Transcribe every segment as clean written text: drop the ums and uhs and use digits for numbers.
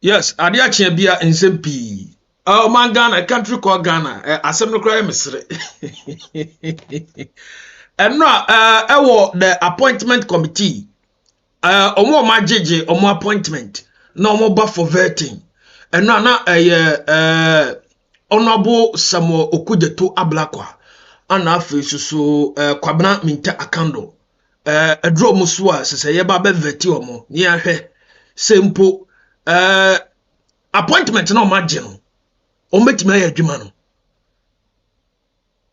Yes, adia chiabia in Sempi. Oh man, Ghana, country called Ghana. Asem no cry misre. And no, the appointment committee. Omo ma JJ, omo appointment. No more but for vetting. And no, honorable Samuel Okujeto Ablakwa. And after so kwabna minta akando. A draw muswa se yeba be veti omo. Nia he simple appointment no margin. Ometime ya adwuma no.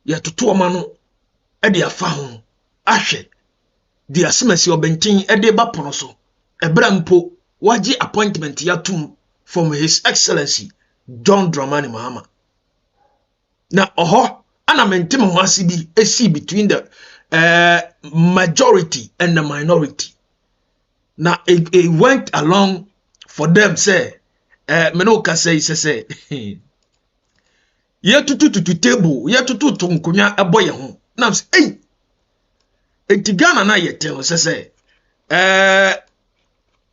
Ya toto oma no e de afa ho. Ahwe di asemasi obentin e de ba pono so. Ebra mpo waji appointment ya tum from His Excellency John Dramani Mahama. Na oho ana mentem ho asibi esi between the majority and the minority. Na it went along for them say menoka say ye tutu table ye tutu nkonya eboye ho na say Ghana na yete ho say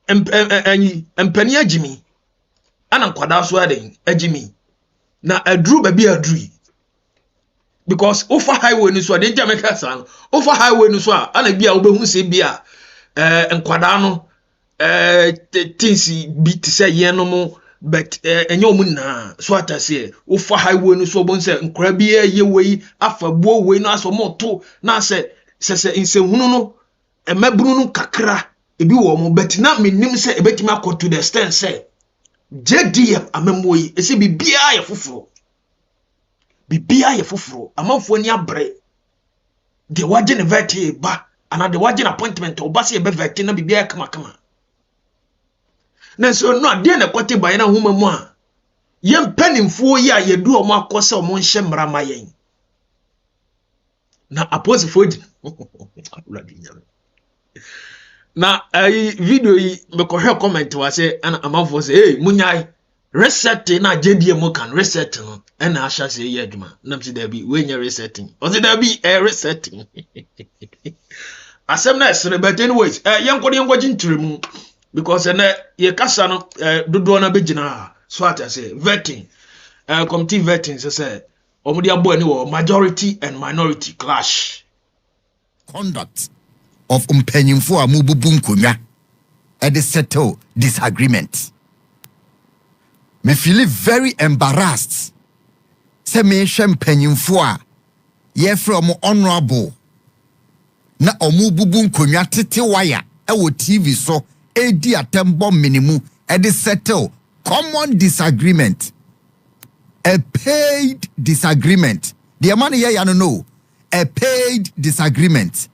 empani agimi ana nkwada so aden agimi na adru ba bi adru because over highway ni so de Jamaica san over highway ni so ana bia obehu se bia nkwada no things bit say ye no mo but enyo mu na so atase over highway ni so bon say nkra bia ye wei afa buo wei no aso moto na se insehunu no emabunu no kakra ebi wo mo but na menim say ebetimi akọ to the extent say JDF amemoi ese bibia ye foforo amanfo ni abre de waje ne vete ba ana de waje appointment oba se be vete na bibia kama na so no ade na kote ba na homa mu a ye mpanimfo yi a yedu o mo akose o mo nhye mrama yen na apostle na video yi me ko hwe comment wa se ana amanfo se hey munyai reset na JDM can reset no na asha se ye adwuma na se da bi we nya resetting o se da bi resetting asem na esere but anyways yenko jintremu because na ye kasa no dodo na begina so atase vetting committee vetting say omudi abo ani wo majority and minority clash conduct of mpanyimfo a mububu nkonya e dey settle disagreement. Me feel very embarrassed. Se me mpanyimfo a ye from honorable na omububu nkonya tete wire e wo TV so edi atembo minimu e dey settle common disagreement. A paid disagreement. The man here you know. A paid disagreement.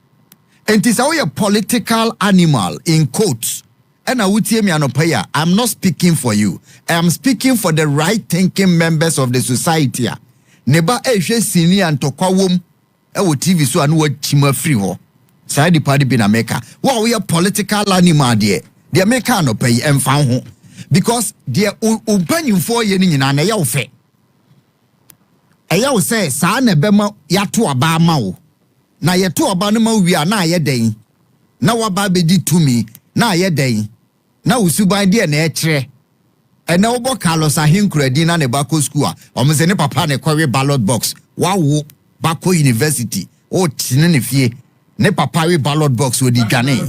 And it is a political animal in quotes. And I'm not speaking for you. I am speaking for the right thinking members of the society. Neba senior and tokawum TV so anu chima free ho. Side the party bin America. What we a political animal there. The America no pay and found ho. Because the open for ye na na ya fe. Eya say sa na bema ya to aba ma wo. Na ye to aba no ma wi na ye den. Na waba be di tumi na ye den. Na usuban de na e kire. E na obo Carlos Ahinkredi na ne bako school a. Omo se ne papa ne kwawe ballot box. Wa wo bako university. O tine ne fie. Ne papa we ballot box we di gane.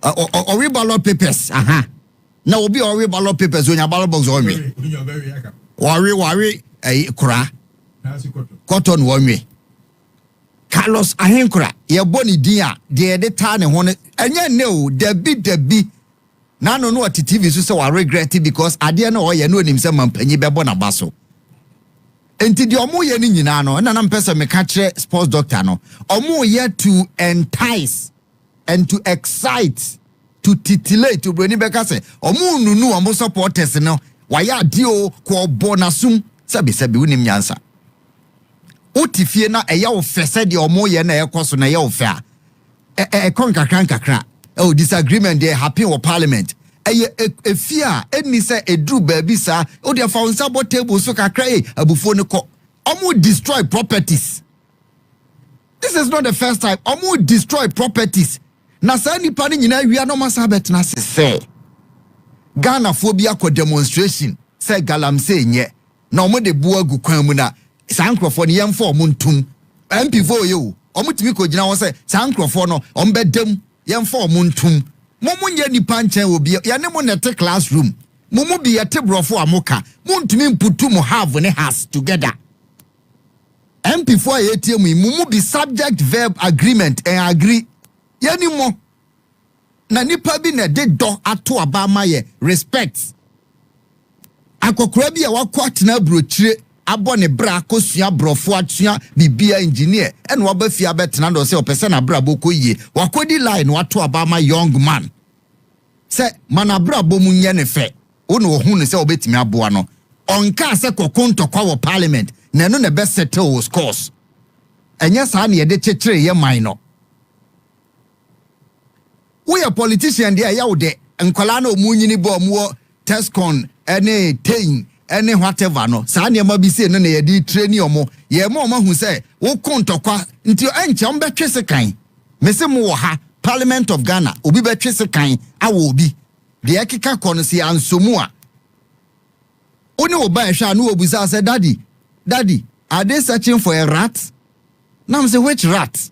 O we ballot papers. Aha. Na obi o we ballot papers onya ballot box o we. Wari kura. Cotton one Carlos Ahenkura ye boni dia de ta ne ho enye ne debi na no what TV so say regret it because ade na o ye no nim say mampanyi bebo na baso enti de omo ye ni nyina no na mpesa me ka kire sports doctor no omo ye to entice and to excite to titillate to broni beka say omo nunu omo supporters no waya ade o ko bonasum sabi unim nyansa otifie na eya wo fese de omo ye na ekoso na ye wo fe a kakra disagreement dey happen in parliament efie a eni se edru baabi sa o de fa unsa bo table so kakra abufo ne ko omo destroy properties. This is not the first time omo destroy properties na sa nipa ni nyina wi no masa bet na se Ghana phobia ko demonstration say galamsey nye na omo de bua gu kwan mu na sankrofo ne yemfa omuntum MP4 yo omutimi ko gina wo say sankrofo no ombedam yemfa omuntum momunye nipa nchen obi ya ne mo net classroom mumu bi yete brofo amoka muntumi mputu mo have ne has together MP4 yetiemu mumu bi subject verb agreement and agree yani mo na nipa bi na de do ato Obama ye respect akokora bi ya wakwa na brochire abo ne bra akosua brofo atua bibia engineer en wo ba fia betena do se opese na bra boko yie wakodi line wato Obama young man se mana bra bomu nye ne fe ono ohu ne se obetimi aboa no onka se kokonto kwa wo parliament na no ne be settle scores enya sa na ye de chechire ye man no we a politician there ya wo de nkwala na omunyini bo omo Tescon ene tein ene whatever no sa na ma bi se no na ye di training omo ye ma omo hu se wo kontokwa nti enche om betwe sekan mese mo wo ha Parliament of Ghana obi betwe sekan awo obi de ekeka kono si ansomu a oni oba ehwa na obuza say daddy are they searching for a rat now say which rat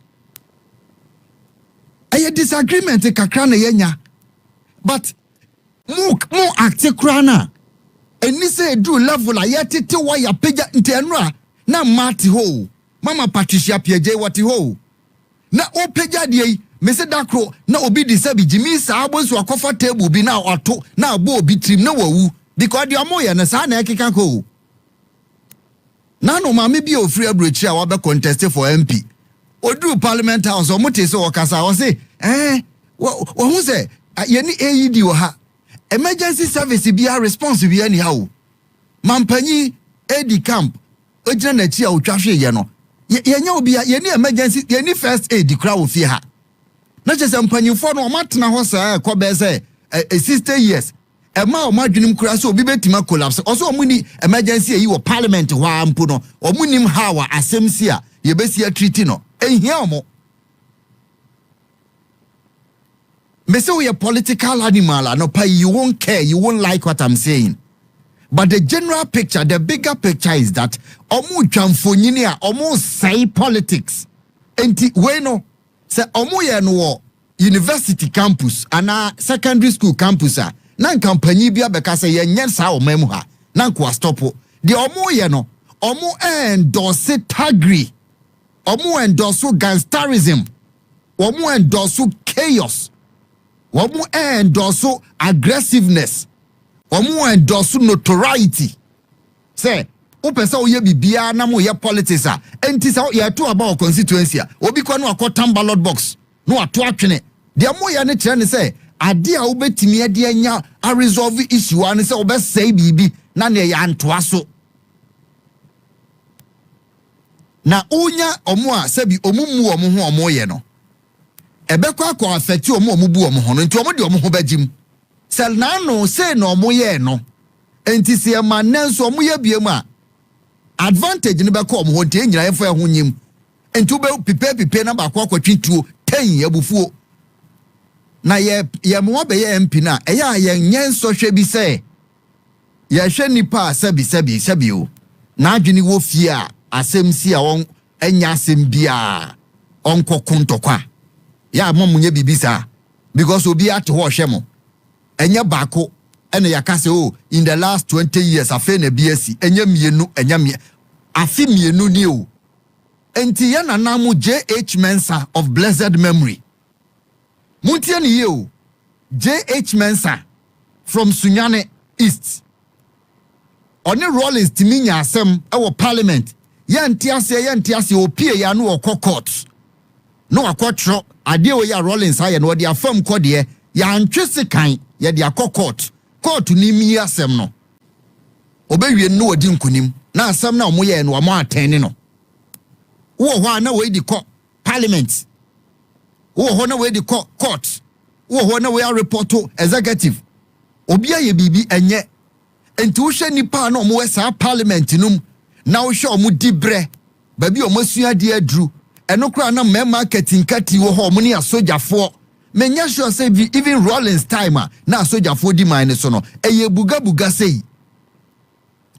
a disagreement kakra na yenya but mo actikra na eni say do level a yetete wa ya pega ntenra na mati ho mama Patricia Piaje wati ho na o pega de mese dakro na obi disabi jimi sa abonso akofa table bi na oto na abo obi trim na wawu because the amoya na sa na ekeka ko na no ma me bi ofri abrochi a wa be contest for MP odu parliament house o mote se okasa o se wo hu se ye ni AED wo ha emergency service bi a response bi ani ha o mampanyi AD camp ojina na chi a otwahwe ye no ye nya obi ye ni emergency ye ni first aid kra wo fi ha na chese mpanyimfo no matena ho saa ko be say 60 years ema o madwenim kura so obi betima collapse oso omuni emergency yi wo parliament ho ampo no omunim hawa asemsi a ye besi treaty no ehia omo me say we a political animal no pa you won't care, you won't like what I'm saying, but the general picture, the bigger picture is that omu jamfonyini a omu say politics enti we no se omu ye no university campus ana secondary school campus a na company bia beka se ye nyen sa omamu ha na nko stopo de omu ye no omu endorse tagri omu endorse gangsterism omu endorse chaos omu endorse aggressiveness omu endorse notoriety say opesa oye bibia na mo ye politics a enti sa ye to about constituency a obi kwa no akotam ballot box no ato atwene de mo ye ne kire ne say ade a obetimi ade anya a resolve issue an say obesai bibi na ne ya antoa so na onya omo a sabi omumu omo ho omo ye no ebekwa akọ affect omo bu omo ho no nti omo de omo ho bagim sel na no say no omo ye no enti se ma nanso omo ye biem a advantage ne beko omo ho de nyina yefo ho nyim enti ube pipe na ba akọ twituo 10 abufuo na ye mo be ye MP na eya ye nyenso hwe bi se ye hwe nipa sabi o na adwene wo fie a asemsi a won enya asem bia onko kontokwa ya momunye bibisa because obi ate ho hwe mo enya bako ene yakase o in the last 20 years afa na biasi enya mienu afi mienu ni o enti ya nanamu ß0Mß of blessed memory muntie ni ye o ß0Mß from Sunyane East oni Rollins timinya asem ewo parliament ya ntiase opie ya no okọ court no akotro ade o ya Rollins aye no de afam kode ya antwese kan ya de akọ court ni mi asem no obewie no odi nkunim na asem na omo ye no omo atene no wo ho na we di parliament wo ho na we di court wo ho na we report to executive obi aye bibi enye enti wo hwe nipa na omo we sa parliament num na wo hwe omo dibre ba bi omo sua de adru eno kra na me marketing kati wo ho omo ne asojafo menya sure say even Rollins time na soldier for di mine so no eye buga say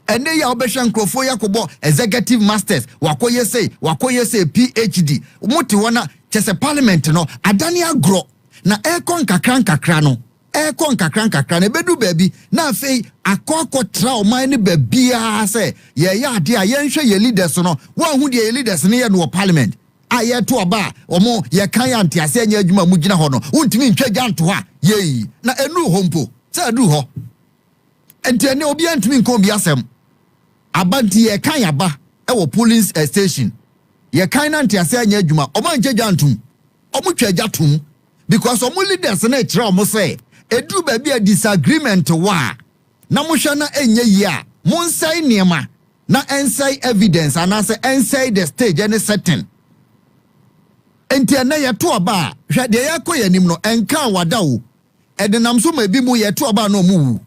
ene ya obehwa nkrofo yakobo executive masters wakoye say PhD umuti wona chese parliament no adani agro na ekon kakran no na bedu baby na afei akoko tra o man ne babia say ye ya ade a yenhwe ye leaders no wan hu de ye leaders ne ye no parliament aye to aba omo ye kan ya ntiase anya adwuma mu gina ho no untimi ntwa gyanto ha ye na enu hompo say adu ho enti ene obi antimi nko bi asem abanti ye kan ya ba e wo police station ye kan na ntiase anya adwuma omo ntwa gyantum omo twa gyatum because omo leaders na kira omo say edu baby a disagreement wa na mohwa na enye yi a monsai niema na ensai evidence anase ensai the stage any setting enti na ye to aba hwe de yakoye nim no enka wada wo edenam so ma bi mu ye to aba no mu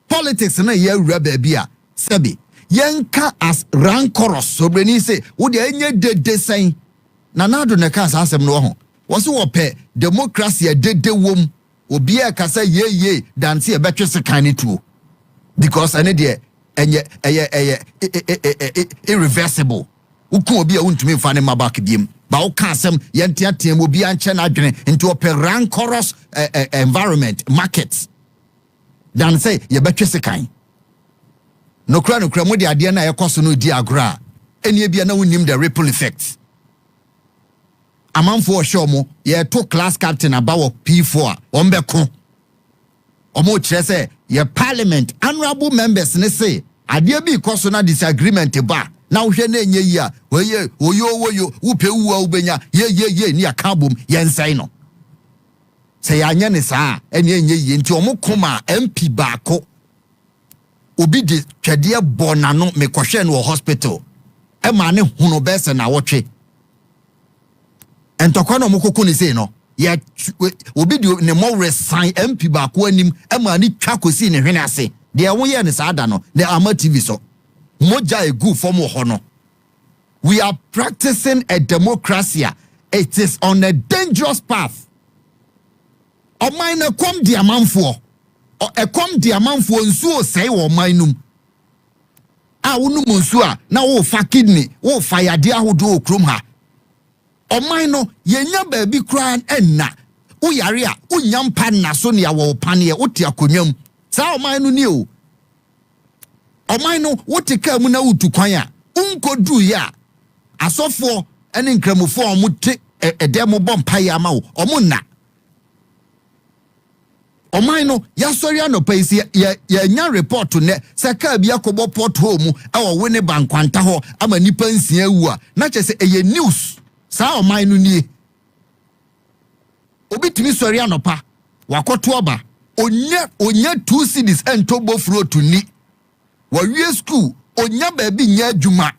politics na ye wura baby a sebe yenka as rancorous sobreni say wo de enye dede sen na nado ne ka asem no ho wo so wo pe democracy dede wom obi e kasa ye dance e betwe sekan tuo because ane de enye irreversible ukun obi a untumi fa ne mabak biem ba wo ka asem yentiatem obi anche na adwene into rancorous environment markets dan say ye betwe sekan no kra mo de ade na ye koso no di agora eni bia na wonim the ripple effect amanfo show mo ye to class captain abawo P4 ombeko omo kire say ye parliament honorable members ne say ade bi koso na disagreement ba na wo hwe na enye yi a oyo upe wu a ubenya ye ni akabom ye nsai no say anya ne saa ene enye yi nti omo koma MP baako obi de twede bona no mekohwe no hospital e ma ne hunu bese na wotwe entokwa no mokoko ni say no ye obi de ne mo resign MP baako anim e ma ni twa kosi ne hwene ase de wo ye ne saa da no the ama TV so moja egu form ho no. We are practicing a democracy. It is on a dangerous path. O mine kom diamanfo o ekom diamanfo nsuo sei wo manum a wonu nsuo a na wo fa kidney wo fa yade ahodo okrom ha o mine no yenya baabi kran enna wo yare a unya mpa na so ne ya wo pane wo te akonwam sa o mine no ni o mine no wo te ka mu na wutu kwan a unkodu ya asofo ene nkramofo omote edemo bompa ya ma wo omunna omai no ya sori anopa isi ya nya report ne saka bia kobo port home awo wene bankwanta ho ama nipa nsia wu a na chese eye news sa omai no nie obitimi sori anopa wakoto oba onya 2 cities entobo fruit ni wa wie school onya baabi nya adwuma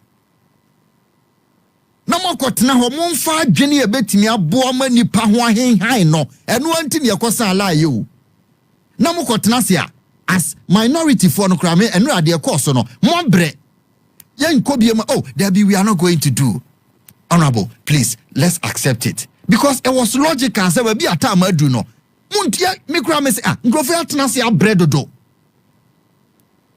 na mokotena ho momfa adwene ye betimi abo ma nipa ho ahenhan no eno anti ne yakosa ala ye na mukotena sia as minority for no krame eno ade course no mobre yen kobiema oh there be we are not going to do honorable please let's accept it because it was logical say we be atam adu no muntia me krame say nkrofo atena sia bredodo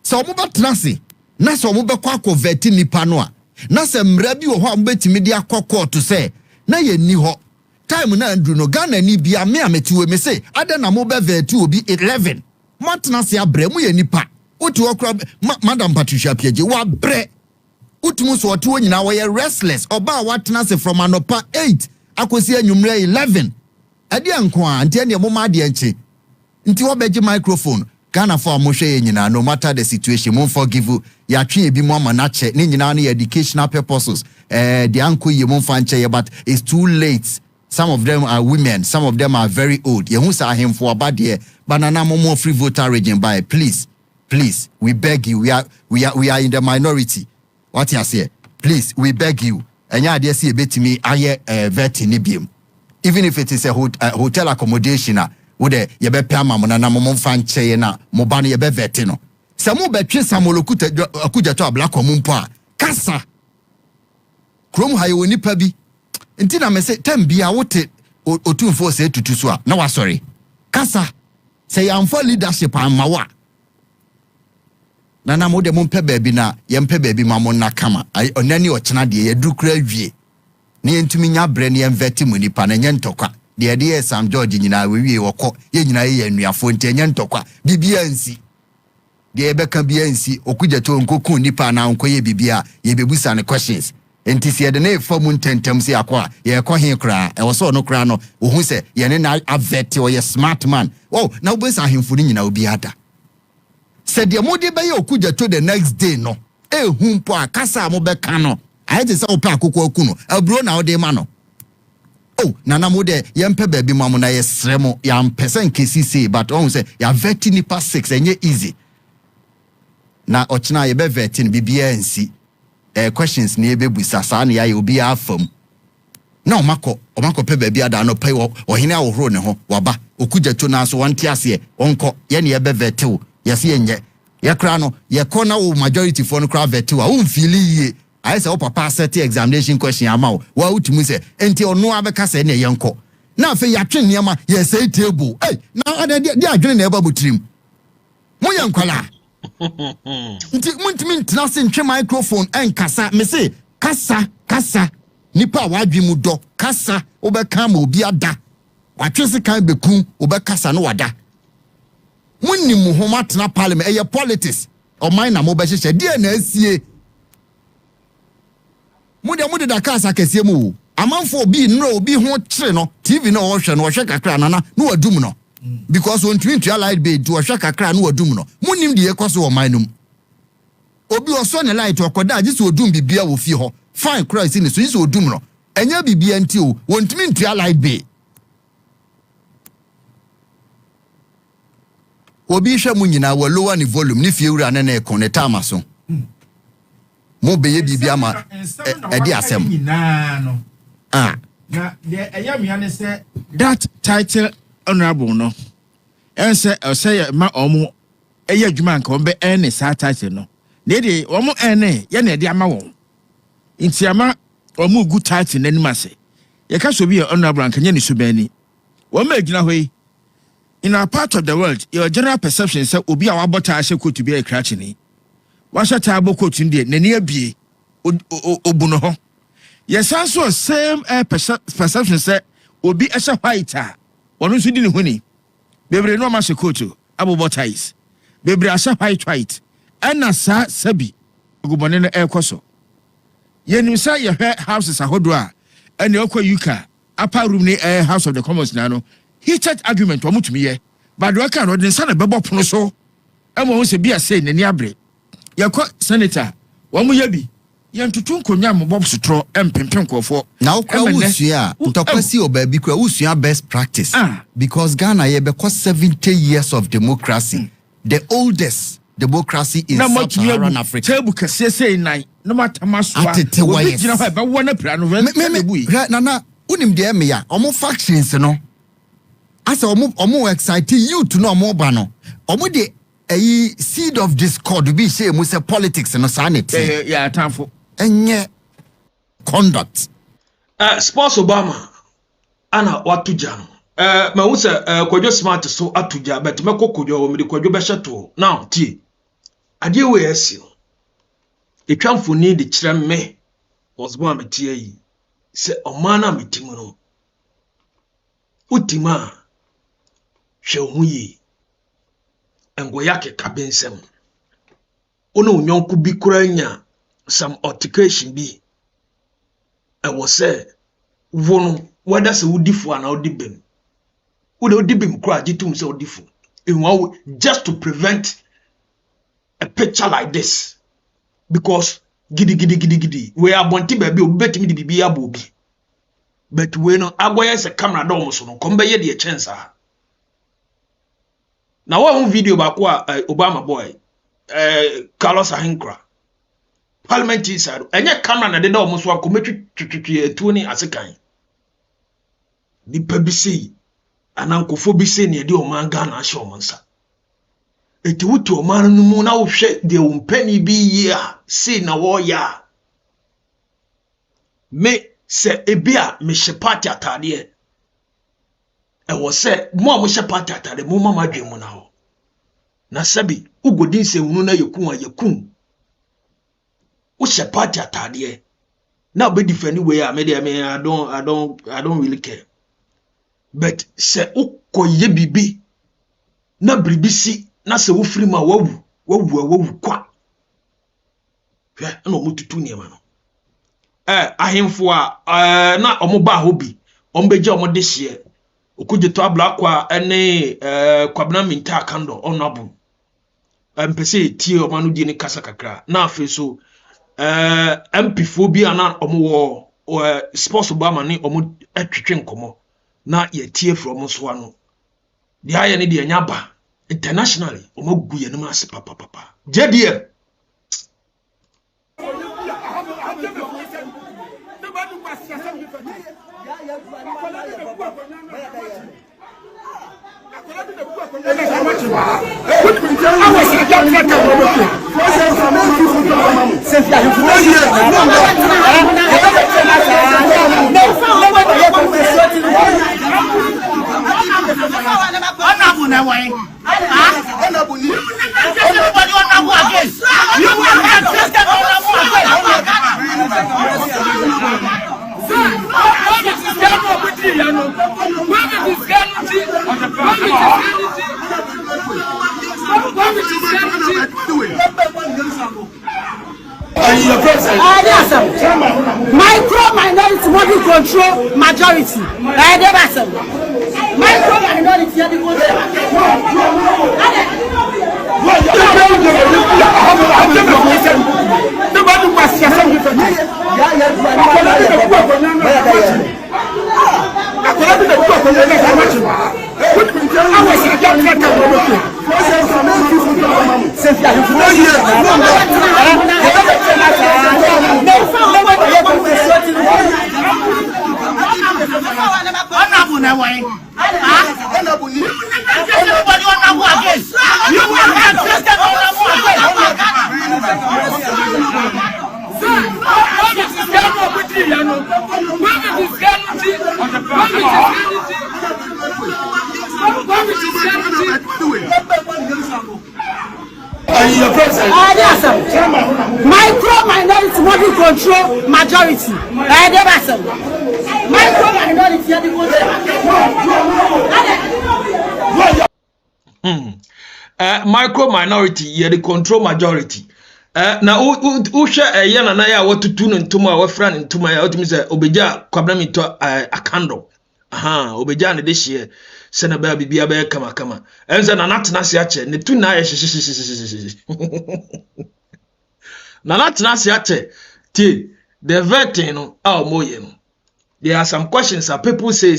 so mo batena se na so mo be kwa convert nipa no a na se mra bi wo ho am betimi dia kokko to say na ye ni ho time na andru no Ghana ni bia me ametiwe me say ada na mo be vetu obi 11 matna se abre mu ye nipa otu okra Madam Patricia Piaje wa bre utumu so otu nyina wo ye restless oba watna se from anopa 8 akosi anwumre 11 ade anko a ntia ne mo ma de anchi nti wo beje microphone Ghana for mo hwe nyina no matter the situation mo forgive ya twe bi mo amana che ne nyina no educational purposes the anko ye mo fa nche but it's too late. Some of them are women, some of them are very old. You say him for about there, banana more free voter region by please, we beg you. We are in the minority. What you say? Please, we beg you. And yeah, they see a bit to me. I vet in Ibium. Even if it is a hotel accommodation, would you be paying na mo fan che na mo ban ye be vetino. Samo be twe samolokuta akuja to abla komumpo kasa. Krom hayo nipa bi. Ntina me say tem bia wote otumfo se tutu so a na wa sorry kasa say yamfo leadership amawa na mo de mo mpe baabi na yempe baabi ma mo na kama onani ochena de yedukura wie ne yentumi nya bre ne yemveti mu nipa na nyentokwa de Sam George nyina wewie wokọ ye nyina ye anuafo nte nyentokwa bibia nsi de ebeka bia nsi okugyato nkoku nipa na nkoye bibia ye bebusa ne questions enti se de na efa mu ntentem se akwa ye kọ he kra e wo so no kra no ohun se ye ne na avet o ye smart man na obusa ahemfo ni nyina obi ada se de mode be ye okugyato the next day no ehun po akasa mo be kan no aye se opa akoko aku no aburo na ode ma no nana mo de yempe baabi mamu na yesremo ya mpesa nkesi say but on say ya veti nipa 6 enye easy na ochina ye be veti bibia nsi questions na ebebusa sa na ya obi afam na omako pe baabi ada no pay ohene awohoro ne ho waba okugyato na so wonte ase onko ye ne ye be veti wo yesi enye ye kra no ye kona wo majority for no kra veti wo unfili ye I say papa set examination question amount wa utimi say enti ono abeka say na yenko na afa ya twen niam ye say table na de adwene na eba botrim mo yankwala nti muntimi ntina se ntwe microphone enkasa me say kasa nipa wadwi mu do kasa obeka ma obi ada watwese kan beku obekasa no wada munnim ho matena parliament eye politics o man na mo be hye de na asie mude da kasa kese mu amanfo obi nro obi ho kire no TV no wo hwe kakra nana no wadum no because on twin light be do hwe kakra no wadum no munim de yekoso wo man num obi oso ne light okoda agi so odum bibia wo fi ho fine Christ ni so yiso odum no enya bibia nti o won twin light be obi hwe mu nyina wo lower ni volume ni fiewura ne na ekoneta amaso mo beye bibia ma edi asem na the ayamia say that title honorable no en say ma omo eye adwuma nka ombe en sa title no na dey omo en ye na dey ama won nti ama omo good title nani ma say ye ka so bi honorable nka nye ni so bani wo ma agina hoyi in our part of the world your general perception say obi a wabota ahye kotu bi e krachi ni washa tabo kotu ndie nani abie obuno ho yes also same perception say obi ehye white a wono nso di ne huni bebre no ma hye kotu abobotais bebre ahye white ana sa sabi ogubone no ekoso yenim say ye hwe houses ahodo a ene okwa yuka upper room ni house of the commons na no heated argument wo mutumi ye but we can rodin sa na bebo pono so emo ho se bia say nani abre yakọ senator wo mu yabi yentutu nkonya mobob sotro empempem kofo na okwa usua ntokwasi obabi kwa usua best practice because Ghana ye be 70 years of democracy the oldest democracy in Sub-Saharan Africa table kase say nine no matter maswa we gina fa be wona pra no nana unim de me ya omo factions no asa omo excite youth no omo ba no omo de seed of discord be say mu say politics no sanity yeah tanfo enye conduct sports Obama ana watuja no ma hu say kwadwo smart so atuja but me kokkodwo me kwadwo be hyeto now tie ade we asi etwamfo ni de kire me was born metie yi say omana metimu no utima hwe hu yi engo yake kabensem ono unyonku bi kuranya some altercation bi ewo say wono whether say udifo ana udibem udibem kura jitum say udifo enwa just to prevent a picture like this because gidi we are bonti baby obetimi di bibi abobi but we no agoye say camera do so no kombe ye de chance a na one video ba kwa Obama boy Carlos Ahinkra parliament inside enye camera na de da omo akometwi etuo ni asekan ni pabisi anankofo bi se ne de oman Ghana ahye omonsa eti wutu oman no mu na wo hwe de ompani bi yi a se na wo ya me se ebia me hye party atade was said, Mom was a part at the moment my dream now. Nasabi, Ugodin say, Ununa Yakun. What's a party at Tadia? Now be different way I made I don't really care. But say Oko ye bibi na bribisi na se wo free ma wawu kwa. No mututu ni ma no. Ahemfo a na omoba hobi ombeje omode hye okujeto ablakwa ene kwabna minta kando onabu mpese tie omanu die ni kasa kakra na afi so MP4 bi ana omo sports Obama ni omo atwetwe nkomo na ye tie from so ano de aye ne de nyaba internationally omo gu ye no ase papa JDM Micro minority money control majority. Micro minority micro minority money control majority. Micro minority micro minority ye the control majority. Na uhwe yana na ya watutu no ntoma wa fra ntoma ya otumi se obeja kwabna mito akando. Obeja ne de hye se na ba bibia ba kama enze na natena se ache ne tu na ya hye na natena se ache ti the vetting no moye no. There are some questions that people say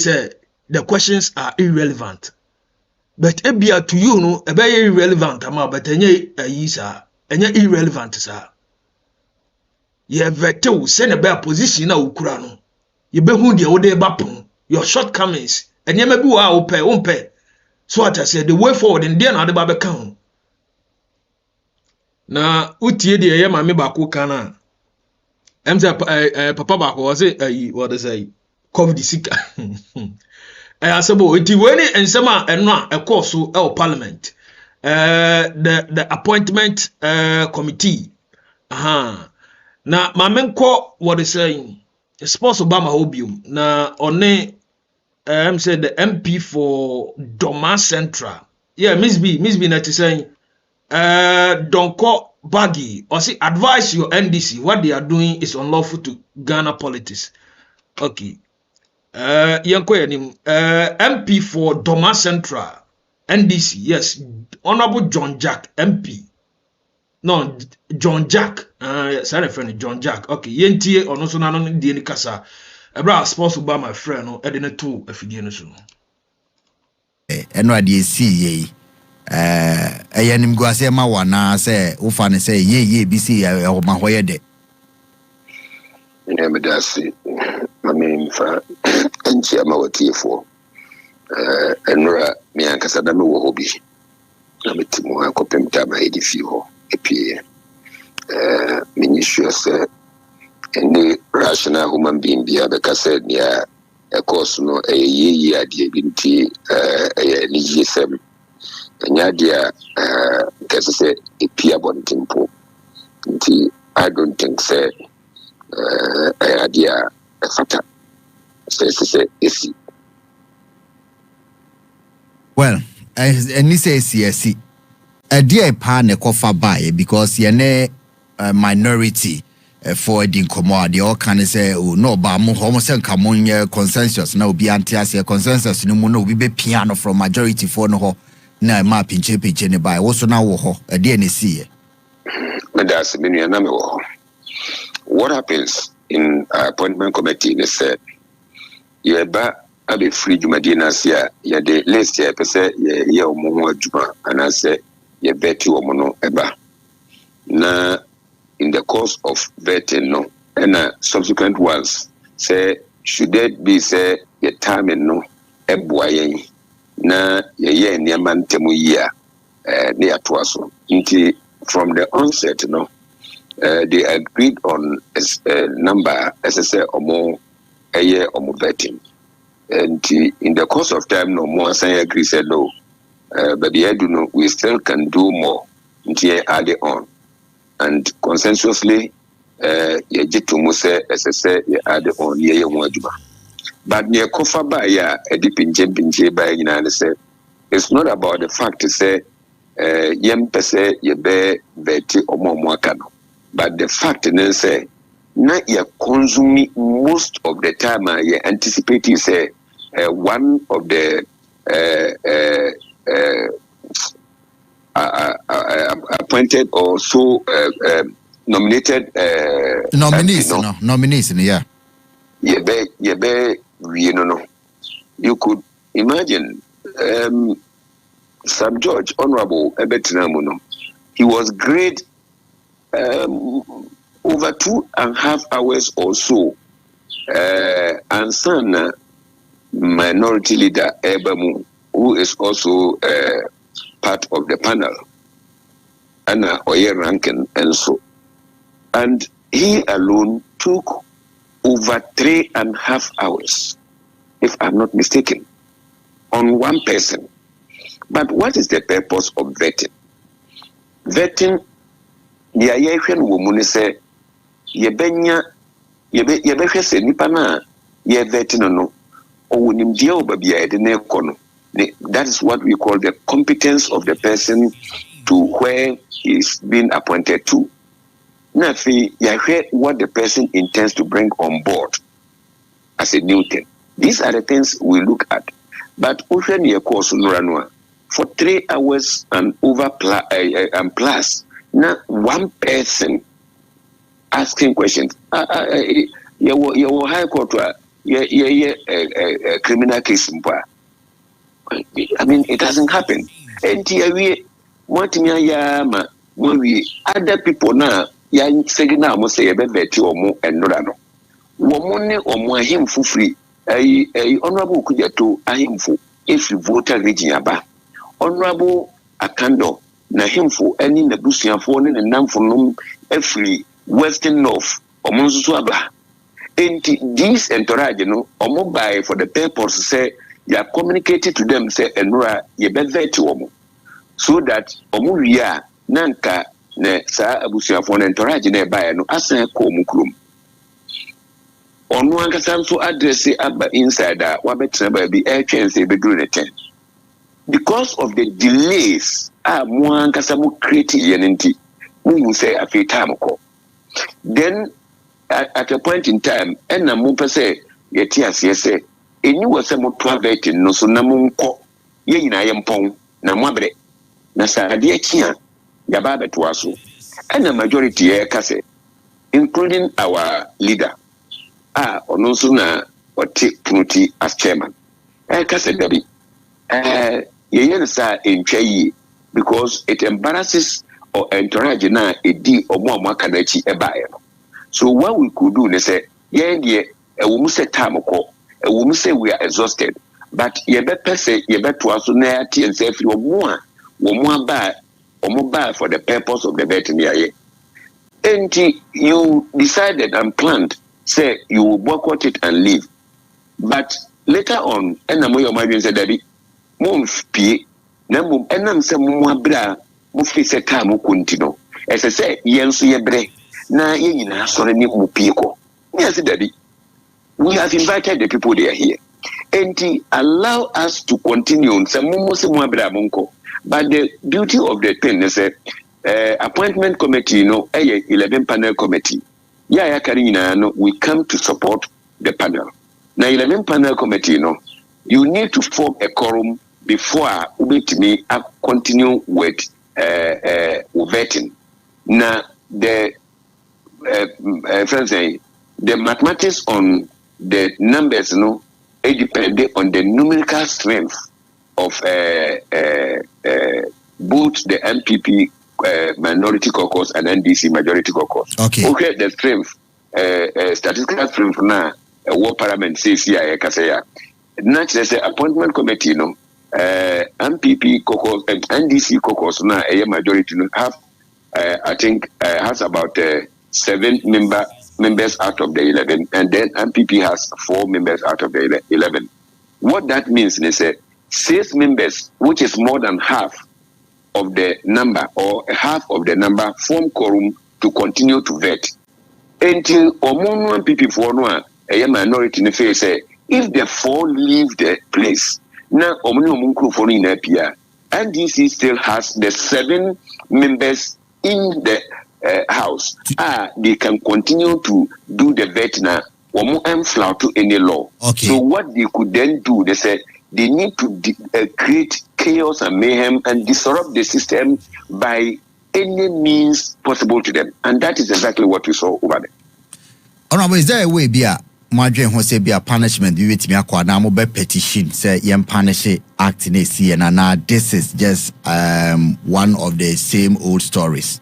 the questions are irrelevant, but ebia to you no ebe irrelevant ama but enye ayisa enye irrelevant sa ye vetew se na be position na ukura no ye be hu de wo de bapon your shortcomings enye ma bi wa ompe so at say the way forward in there na de ba be kan na utie de ye ma me ba ko kana papa ba ko say what they say covid sika asebo enti weni ensema eno a course parliament the appointment committee na mamenko what they saying sports Obama obium na one said the MP for Doma Central Miss B na saying Donko Baggy or see advise your NDC what they are doing is unlawful to Ghana politics. Okay. MP for Doma Central NDC, yes, Honorable John Jack MP. No, John Jack. Sorry, friend, John Jack. Okay, yentie ono so na no die ni kasa. Ebra sports Obama my friend no e de ne to afidie no so no. Eno ade si ye. Eyanim guase ma wana se wo fa ne se ye bi si e ho ma hoye de. Ina me da si. Mami fa enchi ama watiefo. Enra mi ankasa da me wo hobi. Na metimu akopem tama edi fi ho. Epie ministry say any rational human being be able to say near a course no a year binti GSM and yadia because say a peer bontimpo. I don't think say idea a factor. Say easy. Well, and this is yes, a dear pan a coffee buy because you're minority for the commodity all can say no but almost come on consensus now be anti consensus no more be piano from majority for no na ma pinche ne by also now a DNC. That's what happens in appointment committee they said you ba abi free jumadina sia ya de list ya pese ye omo adwuma and say ye beti omo no eba na in the course of vetting no and subsequent ones say should it be say your time no eboyen na ye niama ntemu yia ne atoaso nti from the onset no they agreed on a number as I say omo eye omo vetting and in the course of time no more say agree said no but the do no we still can do more nti add it on and consensuously ye jitumu say as I say ye add it on ye adwuma but near kofa ba ya edipinje ba nyina say it's not about the fact to say yem pese ye be veti omo aka no but the fact is say na ye consume most of the time ye anticipating say one of the appointed or so nominated nominees yeah ye be no you could imagine Sub George Honorable Ebetinamuno he was great over 2.5 hours or so and son minority leader Ebamu who is also part of the panel Anna Oye Rankin and so and he alone took over 3.5 hours if I'm not mistaken on one person. But what is the purpose of vetting? Vetting the Ayeshan woman say Yebenya Yebesha se nipa na ye vetting no or winimdia obabia de nekono. That is what we call the competence of the person to where he is being appointed to. Now, you hear what the person intends to bring on board as a new thing. These are the things we look at. But ocean year course for 3 hours and over and plus, now one person asking questions. Your high court, criminal case. I mean, it doesn't happen. And other people now, young second now must say a better or more and no. Woman or more him for free. A honorable could get to a him for if you vote a region about honorable a candle, na him for any Nebusian for and none for no every western north or Monsuaba. And this entourage, you know, or mobile for the purpose say. You are communicated to them, say, Enra, ye better to so that Omuria, Nanka, ne sa Abusia for an entourage nearby, no asa comukrum. On one can so address the Abba insider, Wabet be air chance they be doing a 10. Because of the delays, one Casamu creating unity, who will say a few time ago. Then at a point in time, and a Mupa say, yet yes, say. Eni wase mo private no so na mo nko ye nyina ye mpon na mo abre na saade akia ya ba beto aso and the majority ye kase including our leader ono so na oti punuti as chairman kase dabi ye yen sa entwayi because it embarrasses or encourage na edi omo amaka na chi ebae no so what we could do ne say ye de wo mu se time ko we say we are exhausted, but ye better say ye better to us na ati and say if you more buy for the purpose of the veterinary. And you decided and planned, say you will boycott it and leave. But later on, and I'm your mind said that move P. Number and I'm some more bra, move face a time continue. As I say, yes, ye bre. Na ye na sorry ni mupiko. Yes, daddy. We have invited the people they are here. And allow us to continue. But the beauty of the thing is appointment committee, 11 panel committee. Yeah, we come to support the panel. Now, 11 panel committee, you need to form a quorum before we continue with vetting. Now, the the mathematics on the numbers, it depends on the numerical strength of both the MPP minority caucus and NDC majority caucus. Okay, the strength, statistical strength now, what parliament says here, naturally, the appointment committee, MPP caucus and NDC caucus now, a majority have, I think, has about 7 members out of the 11, and then MPP has 4 members out of the 11. What that means is 6 members, which is more than half of the number or half of the number, form quorum to continue to vet. Until Omono MPP for a minority in the face, if the 4 leave the place, now Omono Munku for in APIA, NDC still has the 7 members in the house. They can continue to do the vet now. Flout to any law. So what they could then do, they said they need to create chaos and mayhem and disrupt the system by any means possible to them, and that is exactly what we saw over there. Honorable, is there a way be a margin who say be a punishment? You with me a now petition say yam punish act in AC, and now this is just one of the same old stories.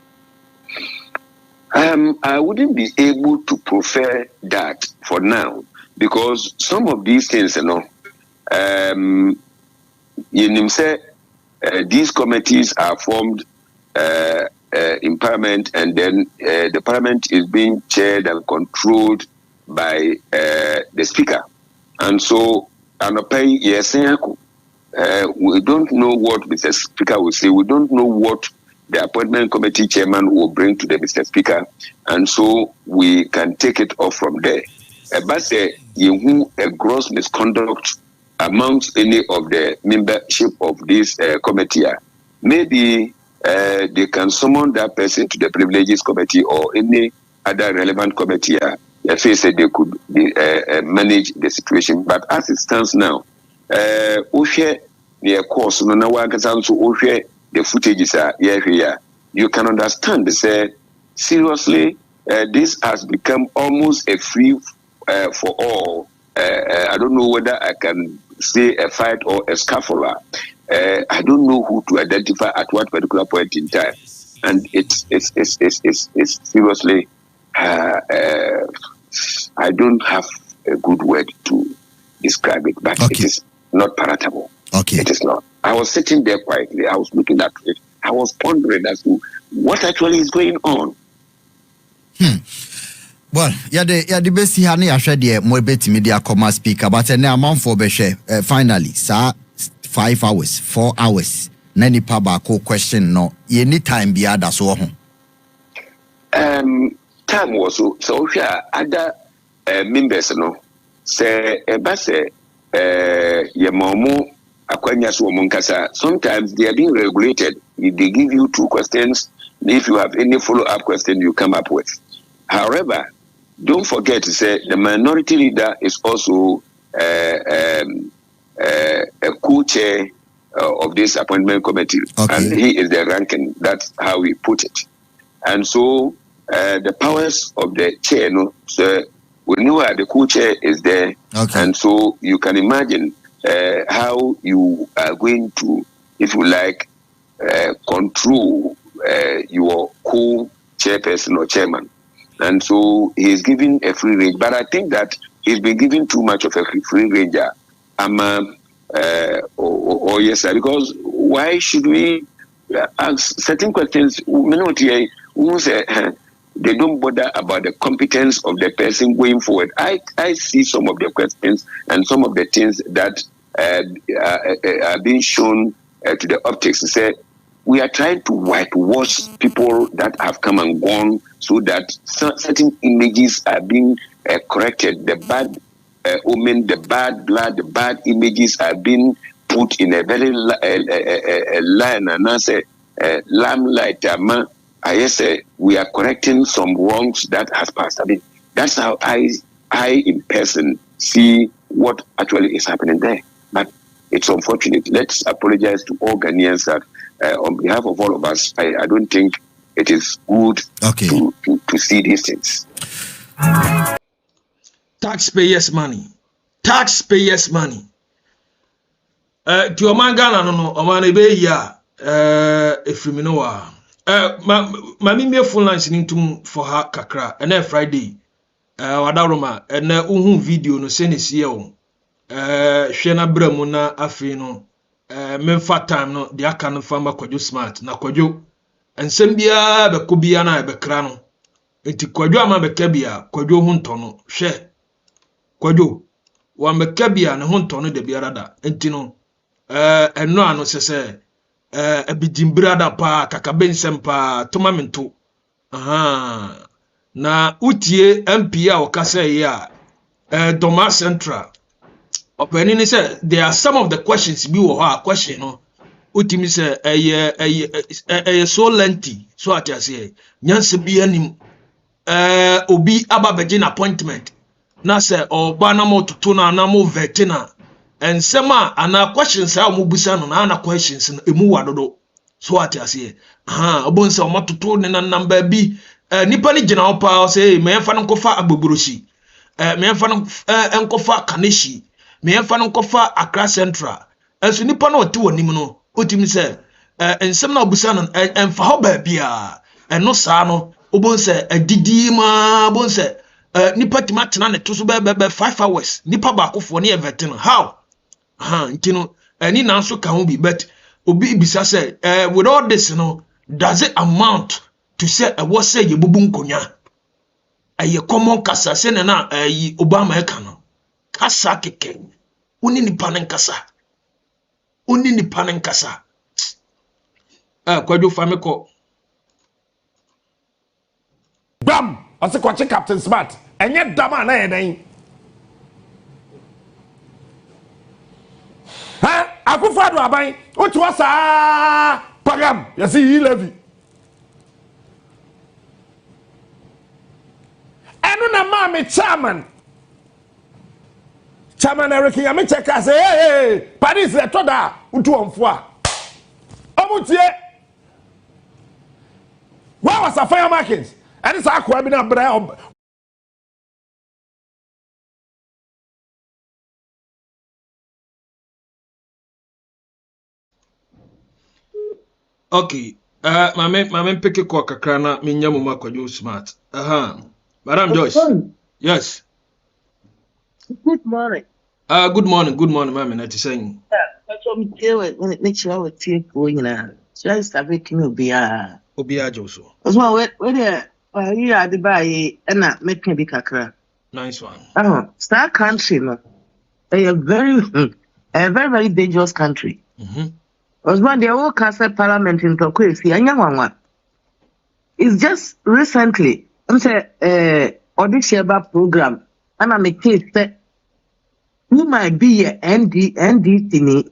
I wouldn't be able to prefer that for now, because some of these things, these committees are formed in Parliament, and then the Parliament is being chaired and controlled by the Speaker. And so, we don't know what Mr. Speaker will say. We don't know what the appointment committee chairman will bring to the Mr. Speaker, and so we can take it off from there. But a gross misconduct amongst any of the membership of this committee, maybe they can summon that person to the privileges committee or any other relevant committee. If they said they could manage the situation, but as it stands now, the footages are here. You can understand. They say, seriously, this has become almost a free for all. I don't know whether I can say a fight or a scuffle. I don't know who to identify at what particular point in time. And it's seriously, I don't have a good word to describe it, but it is not palatable. It is not. I was sitting there quietly. I was looking at it. I was pondering as to what actually is going on. Well, the best here I share the more bit media comma speaker, but now amount for beshe finally, sir, 5 hours, 4 hours. Nani pabako question no. Any time be other so time was so other members say base ye momo. Sometimes they are being regulated. If they give you 2 questions, if you have any follow-up question, you come up with. However, don't forget to say the minority leader is also a co-chair of this appointment committee, and he is the ranking. That's how we put it. And so the powers of the chair, so we know the co-chair is there, and so you can imagine how you are going to, if you like, control your co-chairperson or chairman. And so he's given a free range. But I think that he's been given too much of a free range. Yes, sir. Because why should we ask certain questions? they don't bother about the competence of the person going forward. I see some of the questions and some of the things that are being shown to the optics to say we are trying to whitewash people that have come and gone so that certain images are being corrected. The bad omen, the bad blood, the bad images are being put in a very line and I say lamplight. I say we are correcting some wrongs that has passed. I mean, that's how I in person see what actually is happening there. But it's unfortunate. Let's apologize to all Ghanaians that on behalf of all of us, I don't think it is good to see these things. Taxpayers' money. Taxpayers' money. To your man Ghana, no, Oman Ebe ya, if you know, Mammy phone lines into for her kakra, and then Friday, Wadaroma, and video no senis yeo, Shena Bremuna Afino, Memfa time no, the Akan farmer Kojo smart, na Kojo, and Sembia Becubiana Becrano, eti Kojo ama Bekebia, Kojo Huntono, share. Kojo, wa Bekebia and Huntono de Biarada, entino. No ano sese ebidimbrada pa kakabensem pa tomamento na utie MP a okase ya Doma Central openi ni say there are some of the questions bi wo ha question no utimi say so lengthy so atiase nyanse bi anim obi ababeje appointment na say oba na mototo na mo vetina and sema ana questions a omubusa no na ana questions no emu wadodo so atiase obonse omototo ne na number bi nipa ni gina opa say me yemfa no kofa agboboroshi me yemfa no enkofa kaneshi me yemfa no kofa Accra Central enso nipa no ote wonim no otimi say ensem na obusa no emfa ho ba bia eno saa no obonse adidi ma obonse nipa timatena ne to so be 5 hours nipa ba akofo ne everton how ntino any na so ka ho bi but obi bisa say with all this no does it amount to say what say ye bubu nkonya aye common kasa say na Obama e kan kasa keke oni ni panen kasa Kwadwo famiko bam ase kwache Captain Smart enye dama na yeden Akufo-Addo aban otu wasa pagam yesi levy enu na ma me chairman Eric Yame cheka say hey Paris le toda utu onfo a omutie wa wasa fire markets eni sa akwa bi na bra okay mame peke kwa kakra na menyamu makwadwo smart Madam Joyce. Yes. Good morning. Good morning, ma'am. That is saying. That's what we do it when it makes you our tear going on. So I start making Obia Joso. As well, where you are the buy and not making big kakra. Nice one. Star country, no. A very dangerous country. As one, the whole castle parliament in Tokwesi, and young one. It's just recently, I'm saying, Odisheba program, and I'm a case that who might be a NDC,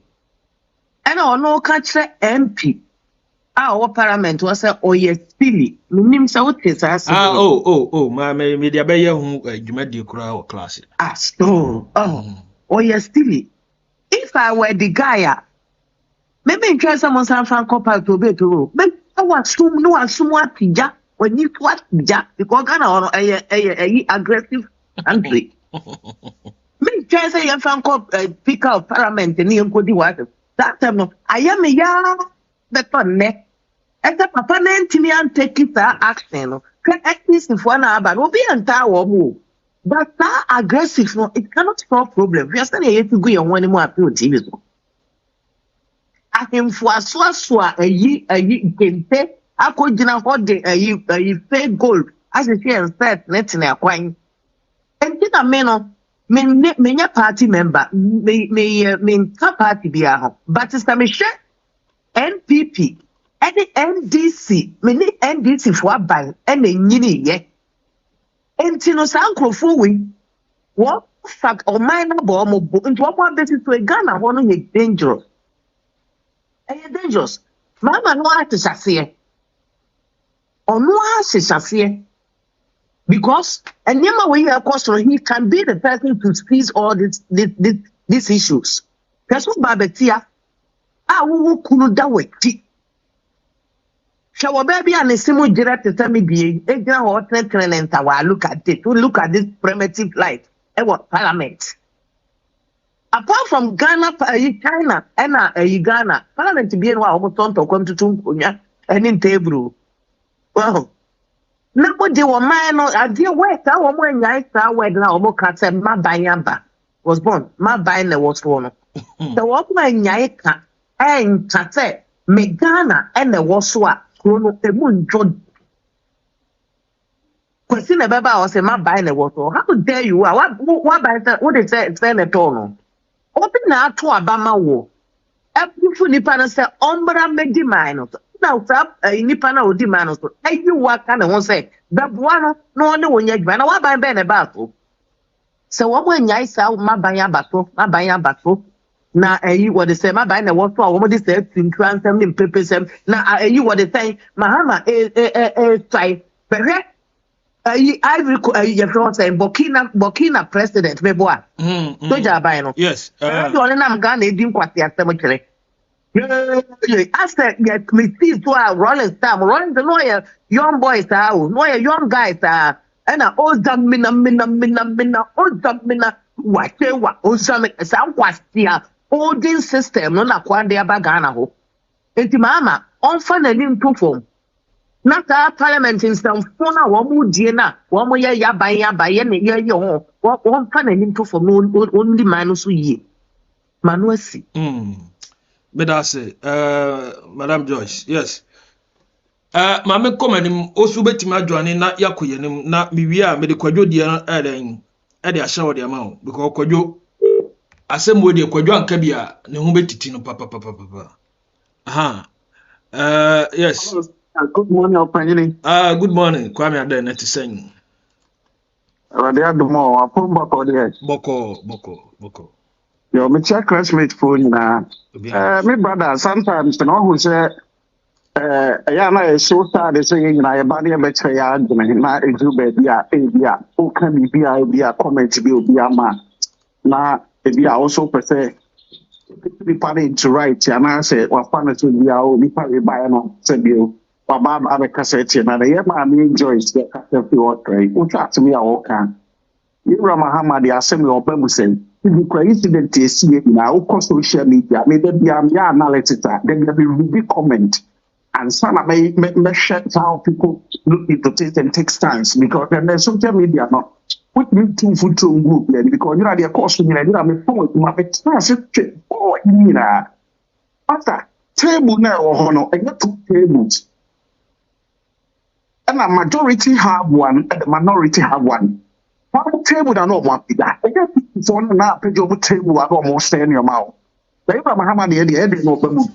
and I no catch MP. Our parliament was a silly. Minim sa what is as my media bay who you made the crowd class. Silly. If I were the guy, maybe try someone some copper to be to but I want some no and somewhat pija when you what pija because Ghana on a aggressive country. Maybe try say you fan cop pick up parliament and you go the water. That time no I am a young better neck. Esa papa na ntimi antake sa action no can exist for na aba no be enta wo mu but that aggressive no it cannot solve problem we are saying you to go your one more appeal TV so ahemfo aso ayi kente akogina ho de ayi fake gold as if you set net in a coin. And did a man, me party member, me party be a home. But it's a mission NPP, any NDC, many NDC for a bank, and a yini ye. And Tino Sanko Fui, what fact or minor bomb into one basis to a Ghana, one is dangerous. And dangerous. Mama no art is a fear. Or no art is a fear. Because and never when you are he can be the person to squeeze all these issues. That's what Babetia. I will kunu da weti. Shawo baby and a simo direct to tell me be a grand tenant. Look at it. Look at this primitive life. What parliament. Apart from Ghana, China, and Ghana, parliament to be in what to come to Tunkunya and in table. Well, nobody were mine or dear wet. I was when I saw where the Omoka said, my bayamba was born. My bayna was born. The woman Yaika and Tate, Megana, and the Waswa, Chrono, the moon, John. Question about was a my bayna water. How dare you? What by that? What is that? Senator? Open now to Obama war. Every Nipana say, Ombra made the minus. Now, Nipana or demands. You what kind of one say, but one no one yet, but I buy Ben about. So, what when I saw my baya battle, now you what they say, my buying a water, what they say, in transfer in papers. Now, you what they say, Mahama, try, but I say Burkina president, me boy. Yes. You only am Ghana, didn't quite the cemetery. I said, get me see to our Rolling Star, Rolling the lawyer, young boys are, lawyer, young guys are, and I old mina, old mina, what they were, old some was here, holding system, no, not one day about Ghana. And Mama, on fun and in two form. Not our parliament in some phone, one more dinner, one more ya by any year, your one fun and in two form, only minus we Manuasi. But I say, Madam Joyce, yes. Mamma comment also bet my joining not Yakuyanim, not me, we are medical dear adding at the shower the amount because Kojo, I same way the Kojo and Kabia, no betitino papa. Yes. Good morning, Opinion. Good morning, Kwame Aden at the same. Radia Dumo, a poor Boko. Your mature classmate phone now. My brother, sometimes you know who say, I so sad they saying I body a better yard than not a do baby, who can be a comment to be a man. Now, if you also per se, be party to write, and I say, well, fun to be our only party by an said you, or Bob have a cassette, and I enjoys the cassette to trade, which to me all can. You Ramahama, the assembly of Bemusen. If you coincident is see now, of social media, maybe be a mere analysis, then there will be comment. And some may share how people look into it and take stands because then there's social media not. What you two foot to group then because you know the cost you know I'm phone my transit oh Nina. After table now or no, I got two tables. And a majority have one and the minority have one. One table that not want that. I get so now pay your table at almost stay in your mouth. The Abraham the head no.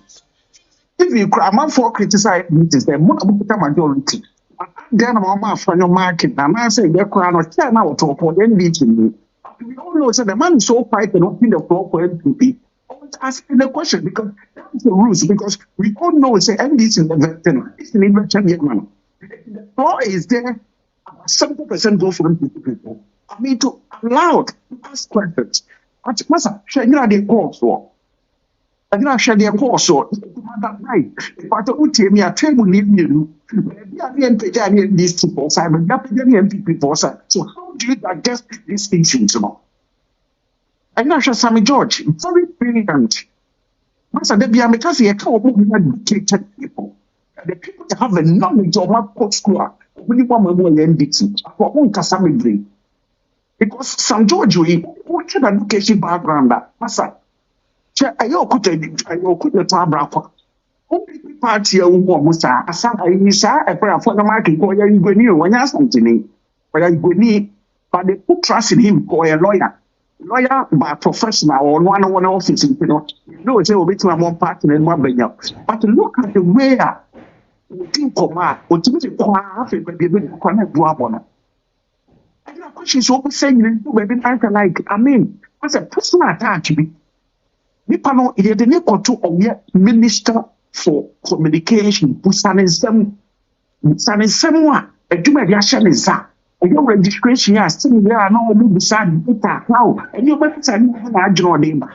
If you cry for criticize it is the majority. Then I'm my friend your market and I say they're crying or turn out to for them meeting. We all know so the man is so quiet and open the floor for NPP. Always asking the question because that's the rules because we all know say NDC in the veteran. It's an invention man. The law is there. 70% go for people. I mean to allow to ask questions. But masa, share you know the course so. I don't share the course so. That right. If I don't tell me a table need you. Maybe I didn't pay these people. Simon, you pay the NPP for so how do you digest these things you know? I know share Sammy George. Very brilliant. Masa, there be a because he can't educated people. The people that have the knowledge of my court school. Really want more NDT. For own Casamigri. Because some George, what kind of education background that? Masa, I could the Tabra. party a musa asa isa e pra for the market go ya igweni o wanya something or ya igweni but they put trust in him or a lawyer by professional or one office you know say we between one partner and one benya but look at the way we think koma o timi se kwa afi be be kwa na du abono and the question is what saying you baby like I mean what's a personal attach me nipa no e de ne koto oye minister for communication busane nsem a adwuma de ahye ne nsa oyo registration ya still there na o mu busane data how and you better say na adwuma de ba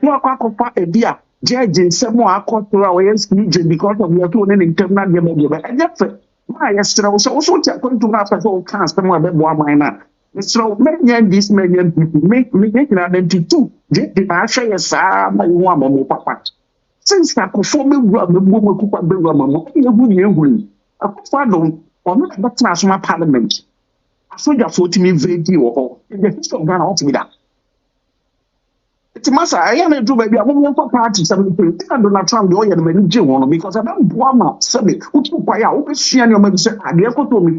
no akwa ebi a judge nsem a akoto a oye skin because of your to ne internal dem de ba and just why yesterday so check to na after so can spend more be boy na so many these many people make na 92 je de ba hwe yesa ma you want mo papa since I perform a woman who can be Roman, you a father or not that national parliament. I saw your 40 minutes video in the history of Ghana altogether. It's a master. I am a do baby. I won't for party 73. I do not try the oil and manage one because I don't want to say, who took by our open share your man said, I never told me,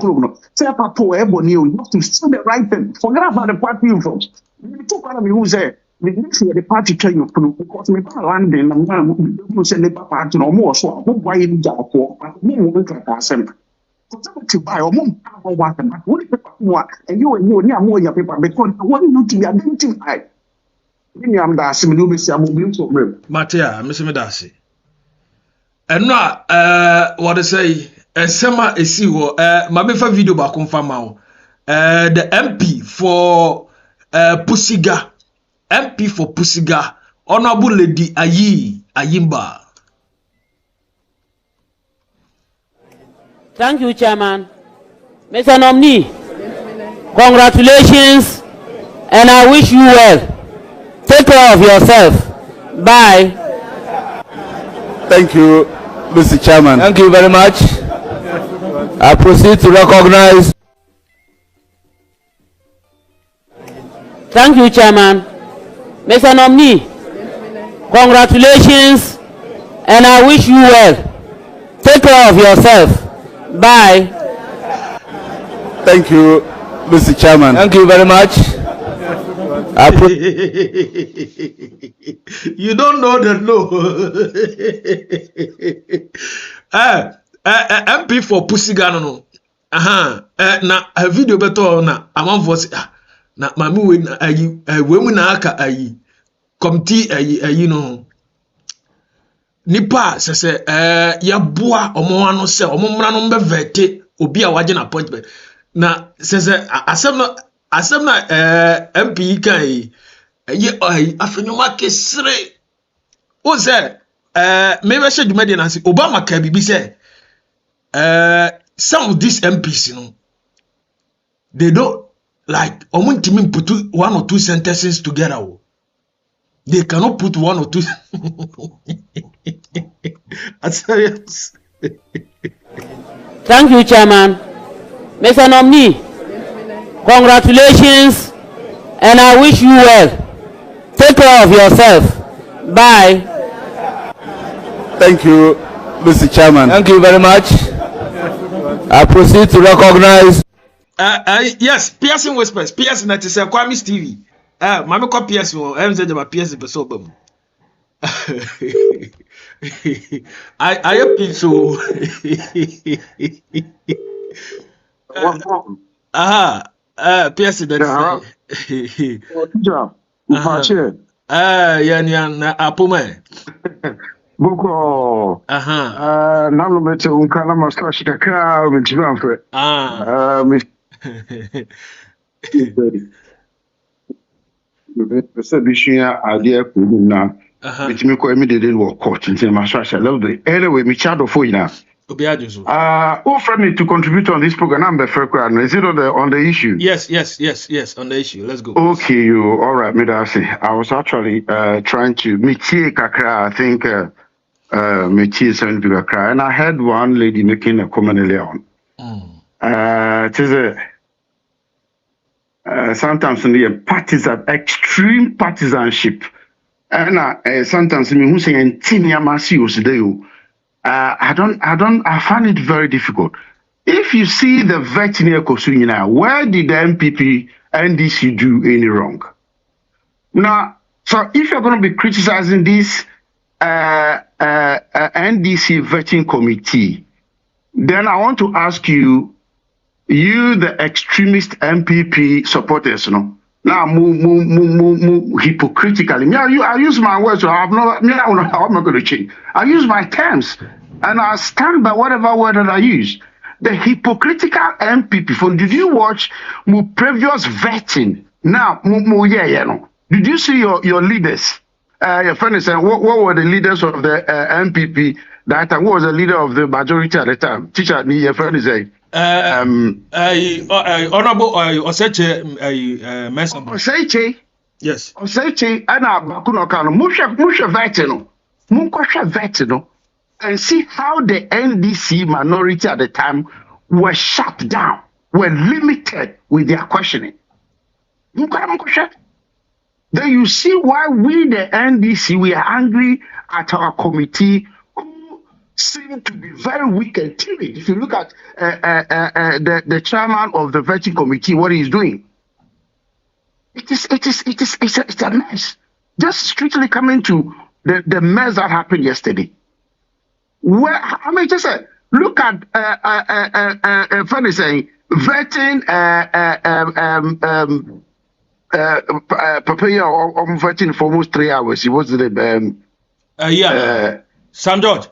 say, Papa, Ebony, you have to say the right thing. Forget about the party you from. You took one of me who said, the party tell you because me landing and man say the party no more so why you job for me we can pass him to buy or mum what and you near more your paper because what you to be identified me am da sim no be say am bi so me Matia me da se eno what they say sema esi ho ma be fa video ba ko mfa ma ho the MP for Pusiga MP for Pusiga, Honorable Lady Ayimba. Thank you, Chairman. Mr. Nomni, congratulations, and I wish you well. Take care of yourself. Bye. Thank you, Mr. Chairman. Thank you very much. I proceed to recognize. Thank you, Chairman. Mr. Nomni, congratulations, and I wish you well. Take care of yourself. Bye. Thank you, Mr. Chairman. Thank you very much. You don't know the no. MP for Pusiga no. Na a video better na among voice. Na mami we na ayi we mu na aka ayi committee ayi no nipa se ya boa omo ano se omo mra no mbe vete obi a waje na appointment na se asem na MP kai ayi afenyoma kesre o se me be she dwuma de na se Obama ka bibi se some of these MPs no they don't like omuntimi put one or two sentences together. They cannot put one or two. Serious. Thank you, Chairman. Mr. Nomni, congratulations, and I wish you well. Take care of yourself. Bye. Thank you, Mr. Chairman. Thank you very much. I proceed to recognize. Yes, Piercing Whispers, Piercing that is Kwamis TV. Mama call Piercing, I'm saying about Piercing Besobum. I appeal so. Piercing that is. Apome. Boko nalo mete unkala mastashi kakra mtibanfre Mr. Bishia idea na bitimi ko emi dede wo court nti ma so asha level anyway mi chado for ina obiajuzo who for me to contribute on this program I'm the first one is it on the issue yes on the issue let's go okay you all right me that say I was actually trying to meet kakra I think and I heard one lady making a comment earlier on. It is sometimes in the partisan, extreme partisanship. And sometimes me who say Tinia Masius Deo. I find it very difficult. If you see the veterinary Kosu now, where did the MPP NDC do any wrong? Now, so if you're going to be criticizing this NDC vetting committee, then I want to ask you, the extremist MPP supporters, now hypocritically. I use my words, so I'm not going to change. I use my terms, and I stand by whatever word that I use. The hypocritical MPP. Did you watch my previous vetting? Now, did you see your leaders? Your friend is saying, what were the leaders of the MPP that time? What was the leader of the majority at the time? Teacher, your friend is saying. Honorable Oseche Mason. Oseche. Yes. Oseche, and Bakuno Kano. Musha vetting. Munkosha vetting. And see how the NDC minority at the time were shut down, were limited with their questioning. Then you see why we, the NDC, we are angry at our committee who seem to be very weak and timid. If you look at the chairman of the vetting committee, what he's doing, it's a mess. Just strictly coming to the mess that happened yesterday. Where I mean, just look at funny saying vetting Papaya or vetting for almost 3 hours. He was the Sam George.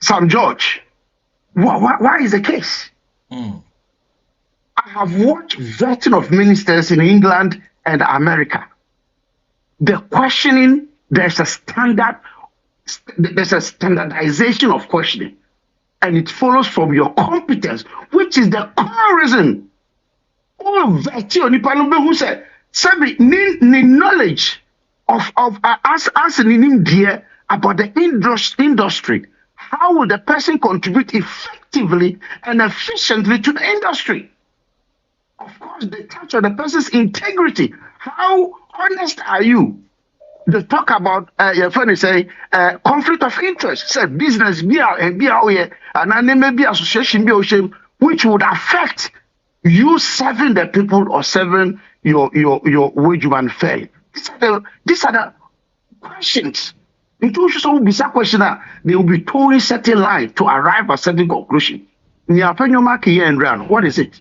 Sam George. Why is the case? I have watched vetting of ministers in England and America. The questioning, there's a standardization of questioning, and it follows from your competence, which is the core reason. Oh, who said, the knowledge of us in India about the industry. How will the person contribute effectively and efficiently to the industry? Of course, they touch on the person's integrity. How honest are you? They talk about your friend is saying conflict of interest. Say business be and maybe association be which would affect you serving the people or serving your wage man fairly. These are the questions. In two question, they will be totally certain line to arrive at certain conclusion. What is it?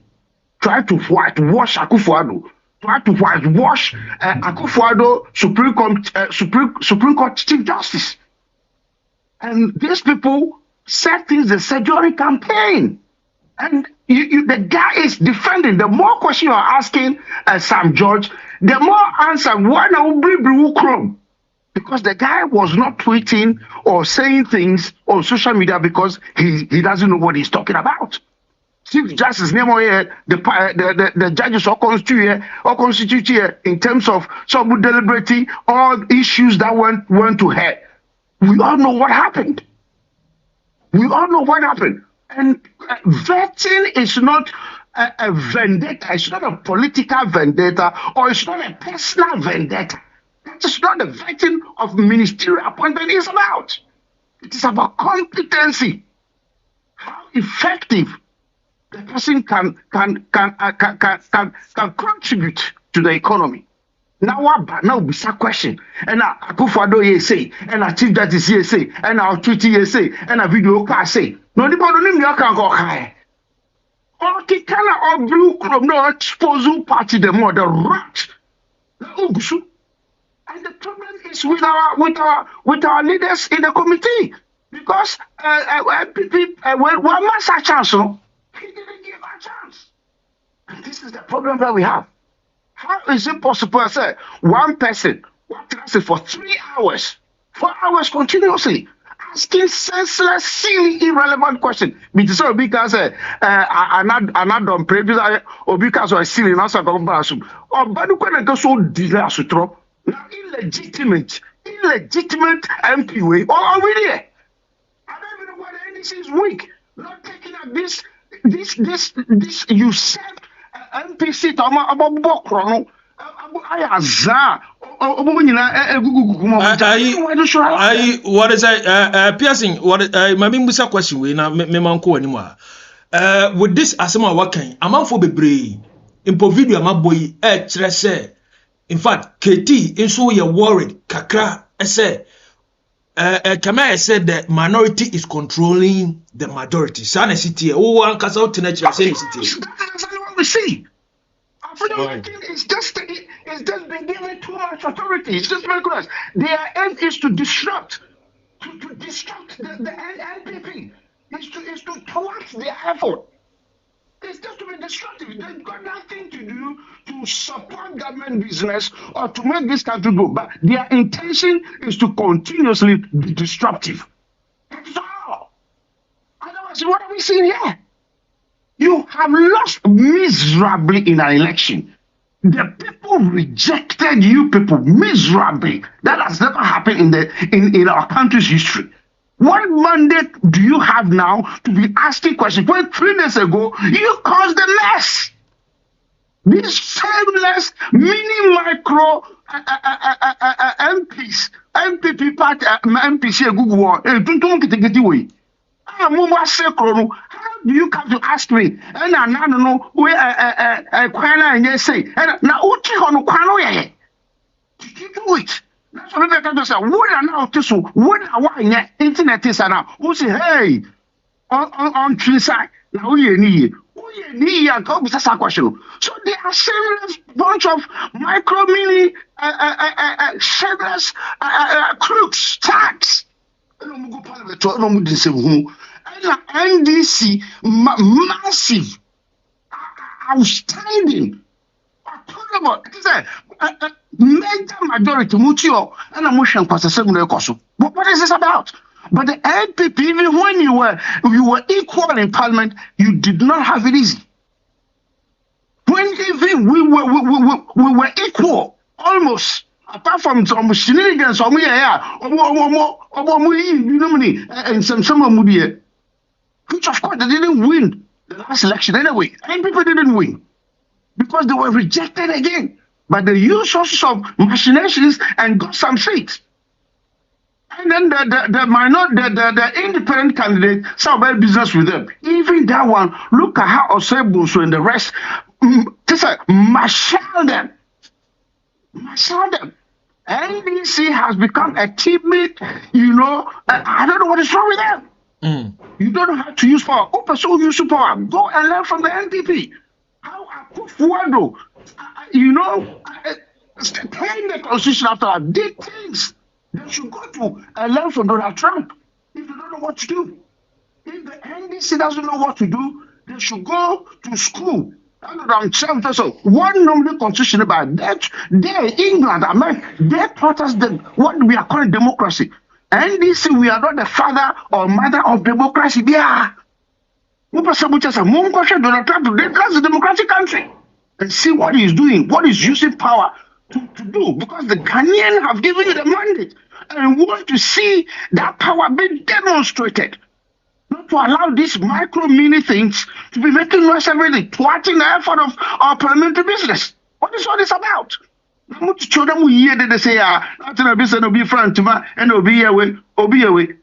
Try to whitewash Akufo-Addo. Try to whitewash Akufo-Addo Supreme Court Chief Justice. And these people said things they said during campaign. And the guy is defending. The more question you are asking Sam George, the more answer. Why now Chrome? Because the guy was not tweeting or saying things on social media because he doesn't know what he's talking about. Chief Justice name here, the judges all constitute here in terms of some deliberately all issues that went to head. We all know what happened. And vetting is not a vendetta. It's not a political vendetta, or it's not a personal vendetta. That is not the vetting of ministerial appointment is about. It is about competency. How effective the person can contribute to the economy. Now be a question. And Akufo-Addo say, and a Chief Justice say, and our Twitter say, and a video car say. No, the bottom name you can go high. Or the color of blue crop, no expose party the more the rat. And the problem is with our leaders in the committee. Because when one man a chance, he didn't give a chance. And this is the problem that we have. How is it possible to say one person for 3 hours, 4 hours continuously, asking senseless, silly, irrelevant questions? Because I'm not done previous or because I silly now so or but when go so delay as now illegitimate MP way or are we there? I don't even know why the NDC is weak. Not taking up this you said NPC to about Bokrono. What is piercing? What my Musa question we na me manko anymore. With this asema working, amanfo bebre impo video amaboy kyerɛ sɛ in fact KT nso ye worried kakra say Kama said the minority is controlling the majority. Sana city one kasa utina kyerɛ sɛ city. That's what we see. It's just been given too much authority. It's just ridiculous. Their aim is to disrupt, to disrupt the NPP. Is to thwart their effort. It's just to be destructive. They've got nothing to do to support government business or to make this country go. But their intention is to continuously be disruptive. That's all. Otherwise, what are we seeing here? You have lost miserably in an election. The people rejected you people miserably. That has never happened in our country's history. What mandate do you have now to be asking questions? When 3 days ago, you caused the mess. These shameless mini micro MPs, MPP party, MPC Google, how do you come to ask me? And I don't know where and you say, now what you on Kwano? Did you do it? That's what I can say. What are now to so? What are why internet is now? Who say, hey, on tree side, now you need. And go with a question. So they are shameless bunch of micro mini shameless crooks, tax. NDC massive, outstanding, major majority mutio and a motion What is this about? But the NPP, even when you were equal in parliament, you did not have it easy. When even we were equal, almost, apart from some shenanigans, and some which of course they didn't win the last election anyway. NPP didn't win because they were rejected again. But they used sources of machinations and got some seats. And then the independent candidate started business with them. Even that one, look at how SS0Mß and the rest marshal them. NDC has become a timid, I don't know what is wrong with them. You don't have to use power. So use power. Go and learn from the NPP. How Akufo-Addo, playing the constitution after that, did things. They should go to learn from Donald Trump if they don't know what to do. If the NDC doesn't know what to do, they should go to school. One nominal constitution about that. There, England, America, they taught us what we are calling democracy. NDC, we are not the father or mother of democracy. Yeah. Donald Trump, that's a democratic country. And see what he's doing, what he's using power to do, because the Ghanaians have given you the mandate and want to see that power being demonstrated. Not to allow these micro mini things to be making noise every day, thwarting the effort of our parliamentary business. What is all this about? They say,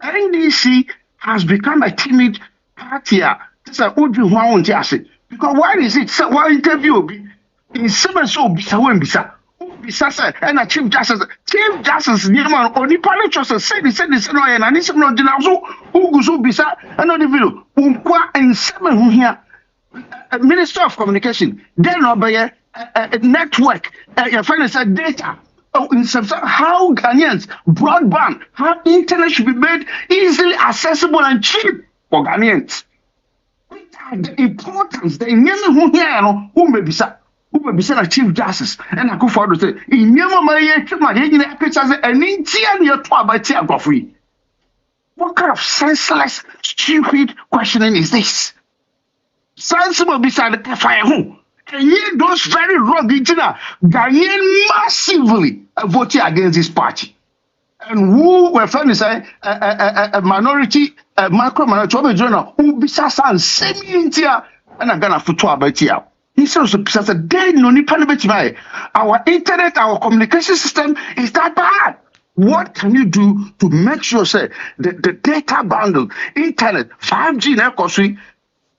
NDC has become a timid party. Because why is it? So why interview in ß0Mß and a Chief Justice, Newman, or the politicians said this, and it's not who goes bisa and not the video. And ß0Mß here, Minister of Communication, then over a network, your friend said data. In how Ghanaians, broadband, how internet should be made easily accessible and cheap for Ghanaians. The importance, the who may be a Chief Justice, and I go for to say, in what kind of senseless, stupid questioning is this? Sensible beside the fire home. And yet, those very wrong Ghanaian massively voted against this party. And who were found to a minority, a macro minority, who be and semi-India, and I'm gonna put to about here. He says, our internet, our communication system is that bad. What can you do to make sure, say, the data bundle, internet, 5G,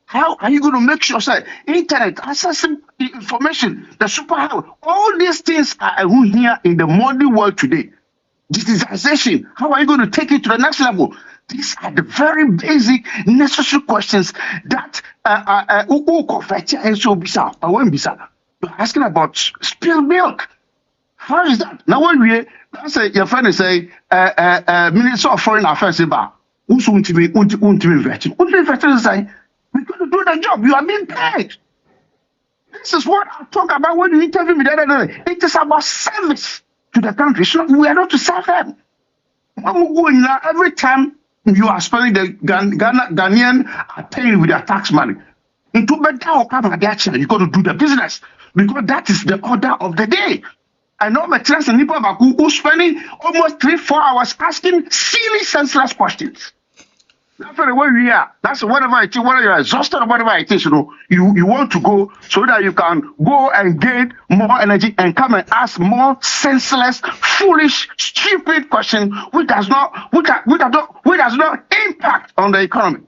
how are you going to make sure, say, internet, accessing information, the superhighway, all these things are here in the modern world today. Digitization, how are you going to take it to the next level? These are the very basic, necessary questions that you're asking about spilled milk. How is that? Now, when your friend is saying, Minister of Foreign Affairs, we're going to do the job. You are being paid. This is what I talk about when you interview me the other day. It is about service to the country. So we are not to serve them. Every time you are spending the Ghanaian are paying with their tax money. Into better or come at action, you got to do the business because that is the order of the day. I know my trans and people who spending almost 3-4 hours asking silly, senseless questions. That's where we are. That's whatever it is, whether you're exhausted or whatever it is, you want to go so that you can go and gain more energy and come and ask more senseless, foolish, stupid questions which does not impact on the economy.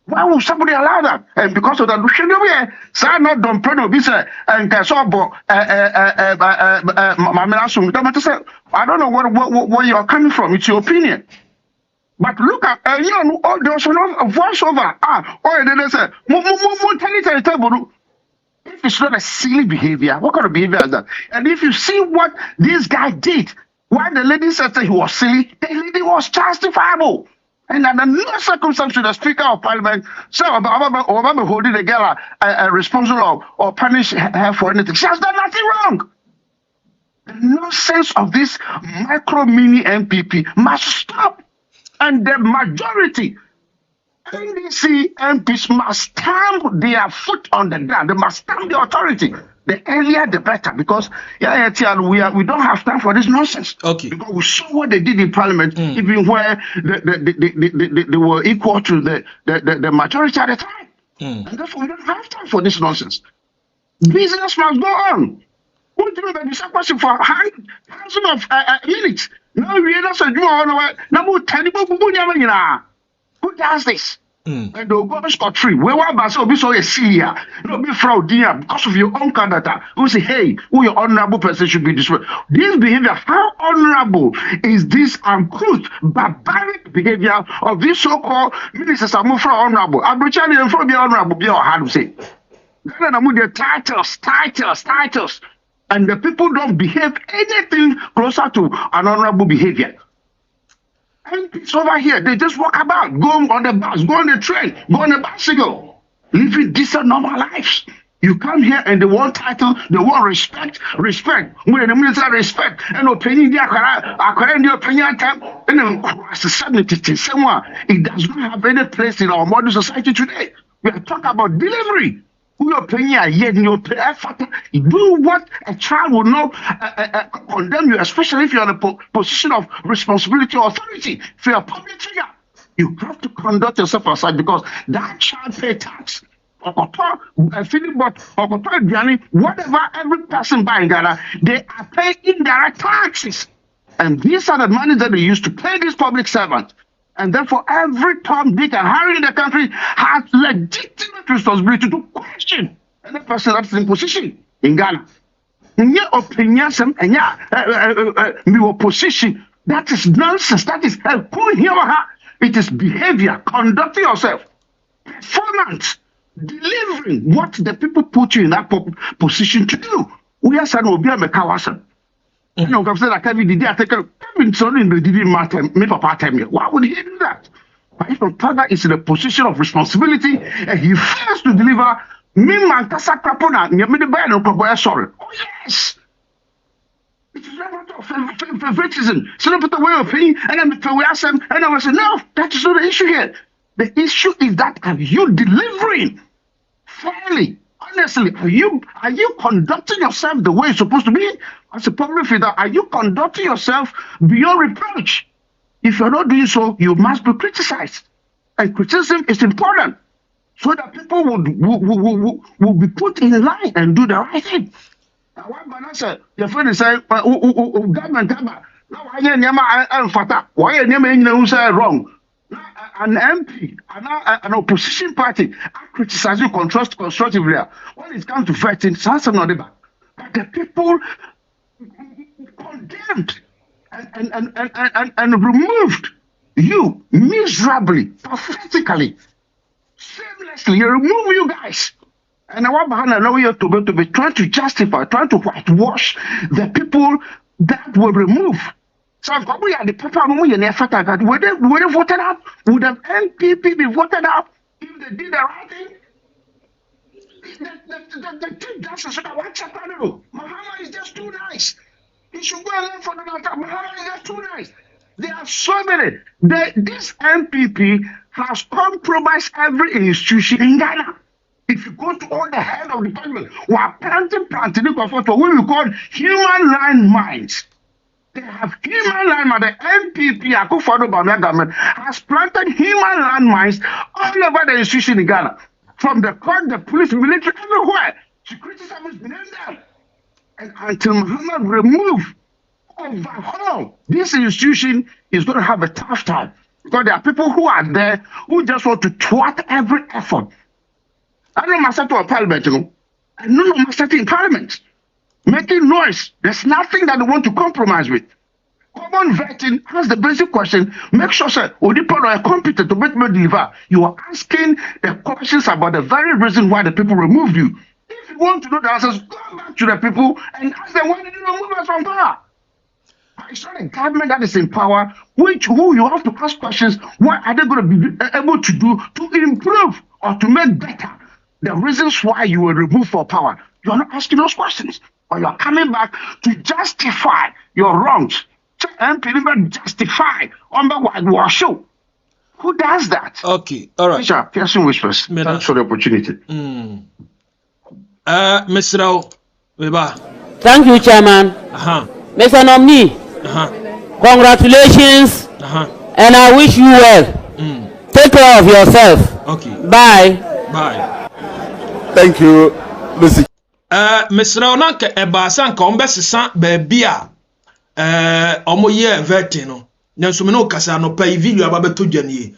Why would somebody allow that? And because of that, not don't pray no business and I don't know where you are coming from. It's your opinion. But look at there was a voiceover. They say, if it's not a silly behavior, what kind of behavior is that? And if you see what this guy did, why the lady said that he was silly, the lady was justifiable. And under no circumstance should the Speaker of Parliament say Obama holding the girl responsible or punish her for anything. She has done nothing wrong. The nonsense of this micro mini MPP must stop. And the majority, NDC MPs must stamp their foot on the ground. They must stamp the authority. The earlier, the better. Because we don't have time for this nonsense. Okay. Because we saw what they did in Parliament, even where they were equal to the majority at the time. And therefore, we don't have time for this nonsense. Business must go on. What do you mean by question for hundreds of minutes? No, we are not so who does this? And they'll go scot-free. We want to be so a Syria, not be fraud because of your own conduct. Who say, hey, who your honorable person should be destroyed. This behavior, how honorable is this uncouth, barbaric behavior of this so-called ministers are more honorable? Abrochani and from be honorable, be our hand say. Their titles. And the people don't behave anything closer to an honorable behavior. And it's over here, they just walk about, go on the bus, go on the train, go on the bicycle, living decent normal lives. You come here and they want title, they want respect. When the minister respect and opinion, the opinion time, and then it does not have any place in our modern society today. We are talking about delivery. Do what a child will not condemn you, especially if you're in a position of responsibility or authority. If you're a public figure, you have to conduct yourself aside because that child pay tax. Whatever every person buying Ghana, they are paying indirect taxes. And these are the money that they use to pay these public servants. And therefore, every Tom, Dick, and Harry in the country has legitimate responsibility to question any person that's in position in Ghana. In your opinion, and your position, that is nonsense. That is it is behavior, conducting yourself, performance, delivering what the people put you in that position to do. We are saying, "Obi Amekawasan." You know, I'm saying that Kevin did that. Kevin suddenly didn't matter. Me papa tell me, why would he do that? But if a father is in a position of responsibility and he fails to deliver, me man kasa krapona, me the buy no krabo sorry. Oh yes, it is not of favoritism. So don't put the way of opinion and then we ask them, and I was say, no, that is not the issue here. The issue is that are you delivering fairly? Honestly, are you conducting yourself the way it's supposed to be? As a public figure, are you conducting yourself beyond reproach? If you're not doing so, you must be criticized. And criticism is important. so that people would be put in line and do the right thing. Now, one man said, your friend is saying, government, now I hear Nema and Fata, why are Nema say wrong? An MP, an opposition party, are criticizing constructively. When it comes to vetting, that's another bad. But the people condemned and removed you miserably, pathetically, shamelessly. You remove you guys. And I want behind a lawyer to be trying to justify, trying to whitewash the people that were removed. So we are the people who would they voted out? Would have NPP be voted out if they did the right thing? The two dances that one chapter. Muhammad is just too nice. He should go and learn for the doctor. Muhammad is just too nice. There are so many. This NPP has compromised every institution in Ghana. If you go to all the head of department, we are planting what we call human line minds. They have human line minds. The NPP, Akufo-Addo government, has planted human line minds all over the institution in Ghana. From the court, the police, military, everywhere. Security service been there. And until Muhammad remove, overhaul, this institution is going to have a tough time. Because there are people who are there who just want to thwart every effort. I don't know myself to a parliament, you know. I don't know myself in parliament. Making noise. There's nothing that they want to compromise with. Common vetting has the basic question. Make sure, sir, people are competent to make me deliver. You are asking the questions about the very reason why the people removed you. If you want to know the answers, go back to the people and ask them, why did you remove us from power? It's not a government that is in power, who you have to ask questions. What are they going to be able to do to improve or to make better the reasons why you were removed from power? You're not asking those questions, but you're coming back to justify your wrongs. And people justify on the whitewash show. Who does that? Okay, all right. Bishop Pearson Whispers. Thanks for the opportunity. Mr. Weba. Thank you, Chairman. Mr. Nominee, congratulations, and I wish you well. Take care of yourself. Okay. Bye. Bye. Thank you, Mr. Mr. Onanke Ebasanka Ombesisa Bebia. Omo ye vetting no. Nanso me no kasa no pay video ababeto dwane.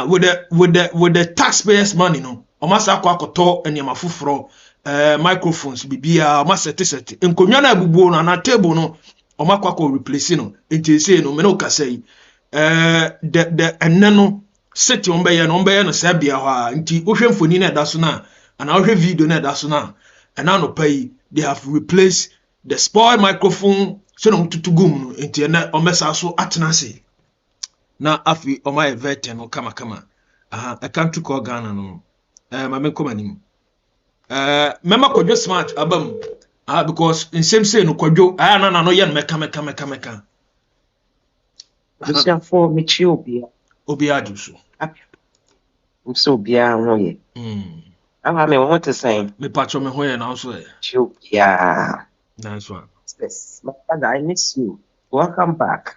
With the taxpayers money no. Omasa akwa akoto enema fufuro microphones bibia omasa set. Enkonwa na abubuo no na table no omakwa ko replace no. Enti say no me no kasa yi. The eneno set ombe no sabia ho nti ohwe mfoni na da so na and ohwe video na da so na and now no pay they have replaced the spoiled microphone. So no tutu gum no enti na omesa so atenase na afi oma event no kama I can't to call Ghana no ma me komani mema kwadwo smart abam because in same say no kwadwo na no ye no meka Just for me obi ajuso so bia ho ye aba me want to say me patcho me ho ye na so e yeah nice one. Yes, my father, I miss you. Welcome back.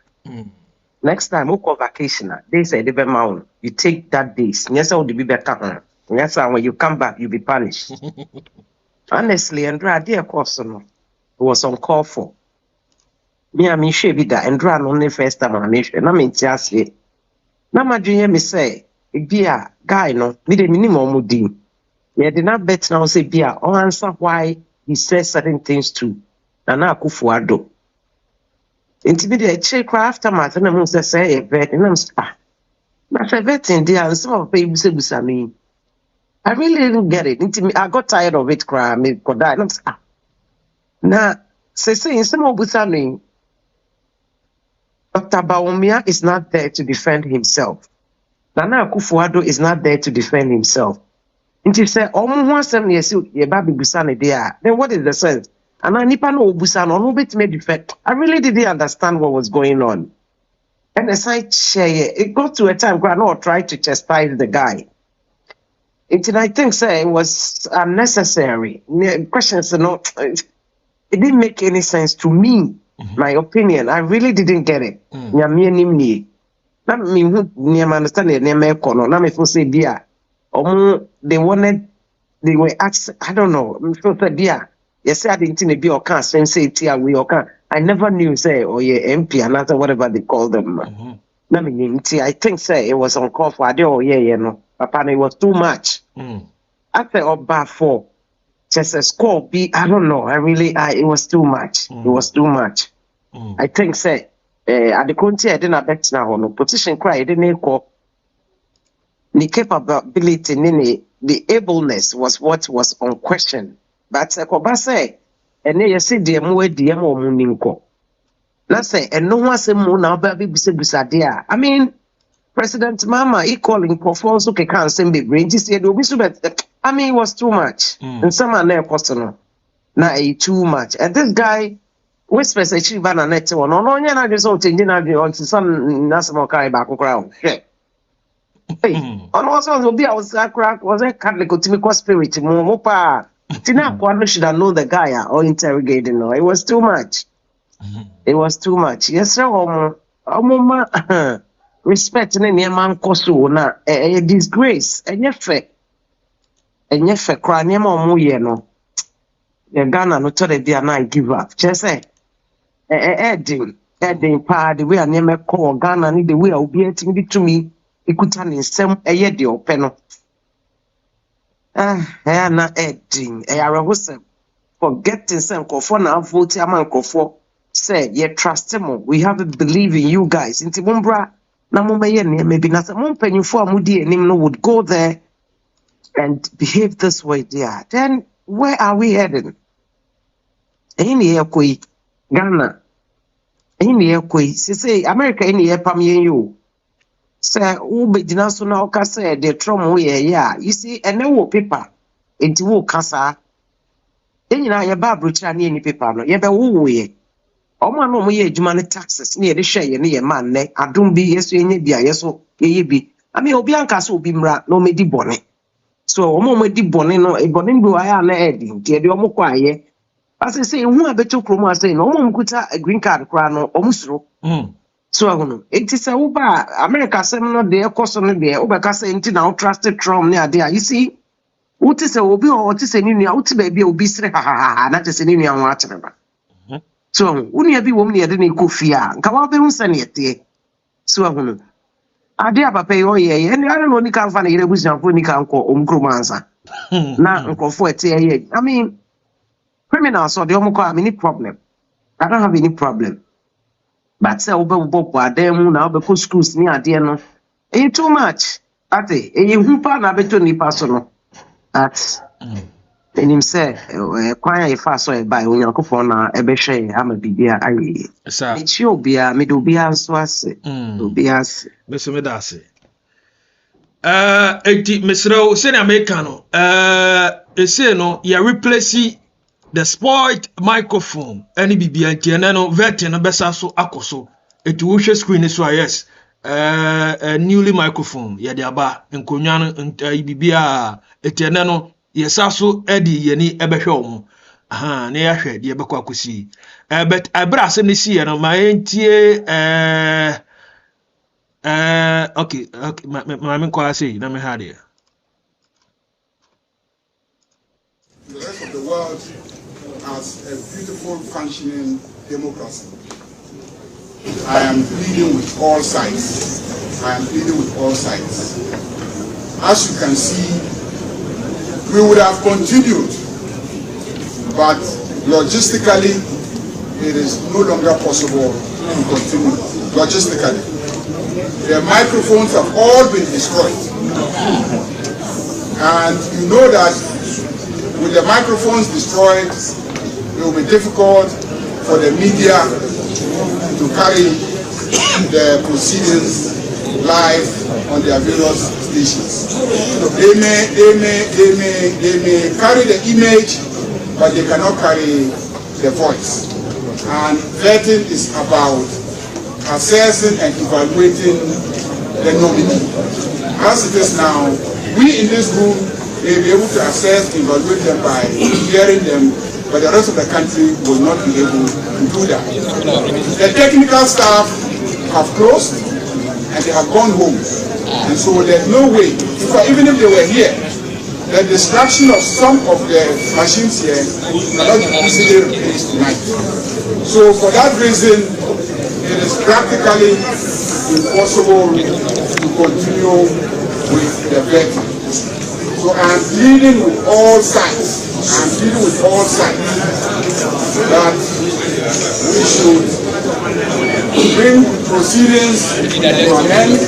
Next time, we'll call vacation. They say, you take that days. Yes, I will be better. Yes, when you come back, you'll be punished. Honestly, Andrea, dear person, was on call for. Me, I mean, she be that. Andrea, only first time I'm sure. And I mean, just say, now, my junior me say, be a guy, no, need a minimum would do. Yeah, did not bet now say, be a answer why he says certain things too. Nana Akufo-Addo. Inti the check after my and I say vet and I'm my vet in there and some of people say me. I really didn't get it. I got tired of it cry me could die. Now say some of Busani Dr. Bawumia is not there to defend himself. Nana Akufo-Addo is not there to defend himself. Inti say almost 7 years you baby Busani there. Then what is the sense? And I nipa no busano no bit made defect. I really didn't understand what was going on. And as I share it got to a time where I know tried to chastise the guy. And I think say it was unnecessary. Questions it didn't make any sense to me. My opinion. I really didn't get it. Let me understand it. Let me say beer. They were asked, I don't know, so said, yeah, yes, I didn't be or can't say we or can't. I never knew, say, or yeah, MP, another whatever they call them. I think, say, it was on call for, apparently it was too much. After Oba 4, just a score B, I don't know, it was too much. It was too much. I think, say, at the country, I didn't bet now, no position cry, I didn't call. The capability, the ableness was what was on question. But Koba say, and you see the more DM or Muninko. Let's say, and no one say more now, baby, Bisadia. I mean, President Mama, he calling for false, okay, can't send me brain. He said, I mean, it was too much. And someone there, personal. Now, too much. And this guy, whispers a chief banner net one, no, I just all changing on to some national carry back around. Hey, on also will be our crack was a Catholic to spirit, Mopa. Tina Quadro should have known the guy or interrogating. No, it was too much. It was too much. Yes, sir. Respect any man kosu na a disgrace. And yet, crying more no. The Ghana no told the night give up. Just say, Edding, pa, the way I never call Ghana, need the way I'll be eating to me. Ikuta ni nsem eye de openo na edin arehosem forgetting sem kofo na vote am kofo say ye trust him. We have to believe in you guys inti mumbra na mumeye ne maybe na mumpanyfo amudi enim no would go there and behave this way there. Then where are we heading? Any ekoi Ghana any ekoi say America any epam you. Say, Ube Dinasuna Ocasa, the trauma, yeah. You see, and no paper into Wokasa. Then you know, your Babruchani any paper, no, you be woo. Oh, my no, ye, Jumani taxes near the share, near man, ne, I don't be yes, ye be, yes, ye be. I mean, Obianca so be mra, no me di bonnet. So, Omo di bonnet, no, a bonnet do I am adding, dear the Omoquaye. As I say, who I bet you chroma say, no one could a green card crown or Omusro. So it is a Uber America seminar there, cost on there, Ubacasa into now trusted Trump near there. You see, what is a Obi or what is a new out baby obese, not just an Indian watcher. So, when you be woman, you didn't go fear, come up and send it. So, I dare pay oh, yeah, and I don't know, you can't find a reason for Nika or Umkromanza. Now, Uncle 40. I mean, criminals or the Omoko have any problem. I don't have any problem. But say Oba them now because schools near dear no. Ain't too much. Ate, you na beto ni personal. At and him say kwanya ifa so e by onyankofo na e be hwe ama bibia ayi. It's you bia me do bia so ase. Do bia ase. Me so me da ase. Eti mesrao se na America no. Ese no ya replace the spoiled microphone any bibia ntiene no vertin no besa so akoso eti wo hwe screen so yes newly microphone ye de aba nkonwa no bibia etiene no yesa so edi yeni ebehwe omo na ya hwe de ebekwa akosi but abra asem ni si no ma entie okay ma me kwa say na me ha de the rest of the world as a beautiful functioning democracy. I am pleading with all sides. As you can see, we would have continued, but logistically, it is no longer possible to continue. Logistically, the microphones have all been destroyed. And you know that with the microphones destroyed, it will be difficult for the media to carry the proceedings live on their various stations. They may carry the image, but they cannot carry the voice. And vetting is about assessing and evaluating the nominee. As it is now, we in this room may be able to assess, evaluate them by hearing them, but the rest of the country will not be able to do that. The technical staff have closed and they have gone home. And so there's no way, even if they were here, the destruction of some of the machines here cannot be easily replaced tonight. So for that reason, it is practically impossible to continue with the vetting. So I am pleading with all sides, that we should bring proceedings to an end,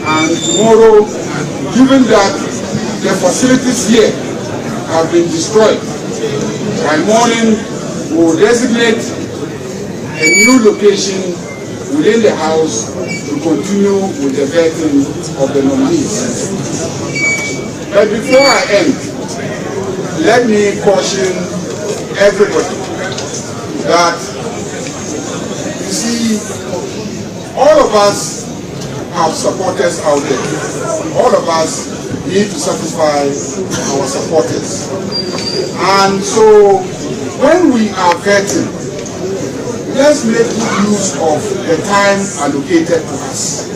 and tomorrow, given that the facilities here have been destroyed, by morning we will designate a new location within the house to continue with the vetting of the nominees. But before I end, let me caution everybody that, you see, all of us have supporters out there. All of us need to satisfy our supporters. And so when we are vetting, let's make good use of the time allocated to us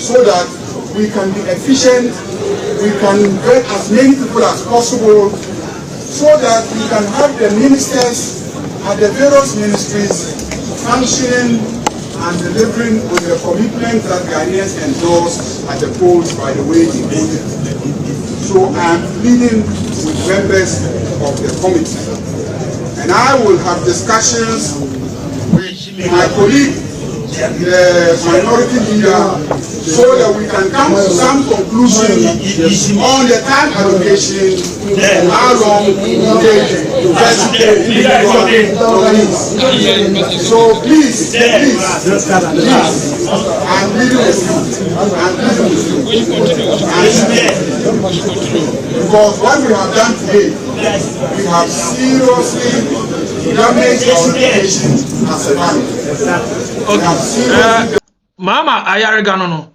so that we can be efficient, we can vet as many people as possible so that we can have the ministers at the various ministries functioning and delivering on the commitment that Ghanaians endorsed at the polls by the way they voted. So I am pleading with members of the committee, and I will have discussions with my colleague, the minority leader, so that we can come to some conclusion on the time allocation and how long it will take to vet the individual nominees. So please, I'm pleading with you. Because what we have done today, we have seriously damaged our reputation as a family. Mama Ayarga no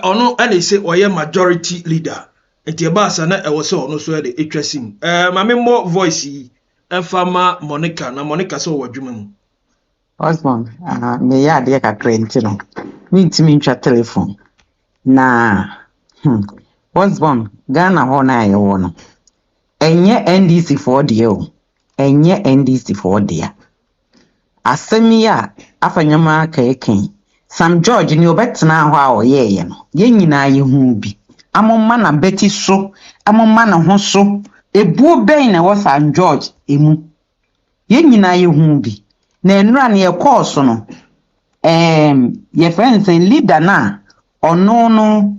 ono e dey say oye majority leader enti ebasa na e wo say ono so e dey etwasim mame mo voice yi enfama Monica na Monica so wadwuma mu Osborn me ya de ka trent no me ntimi ntwa telephone na Osborn Ghana ho na ye wo no enye NDC for de o enye NDC for de asemi a afanyama keken Sam George ni obetena ho a oyeye no ye nyina ye hu bi amomma na beti so amomma na ho so ebuo ben na wo Sam George emu ye nyina ye hu bi na enura na ye course no ye friends and leader na ono no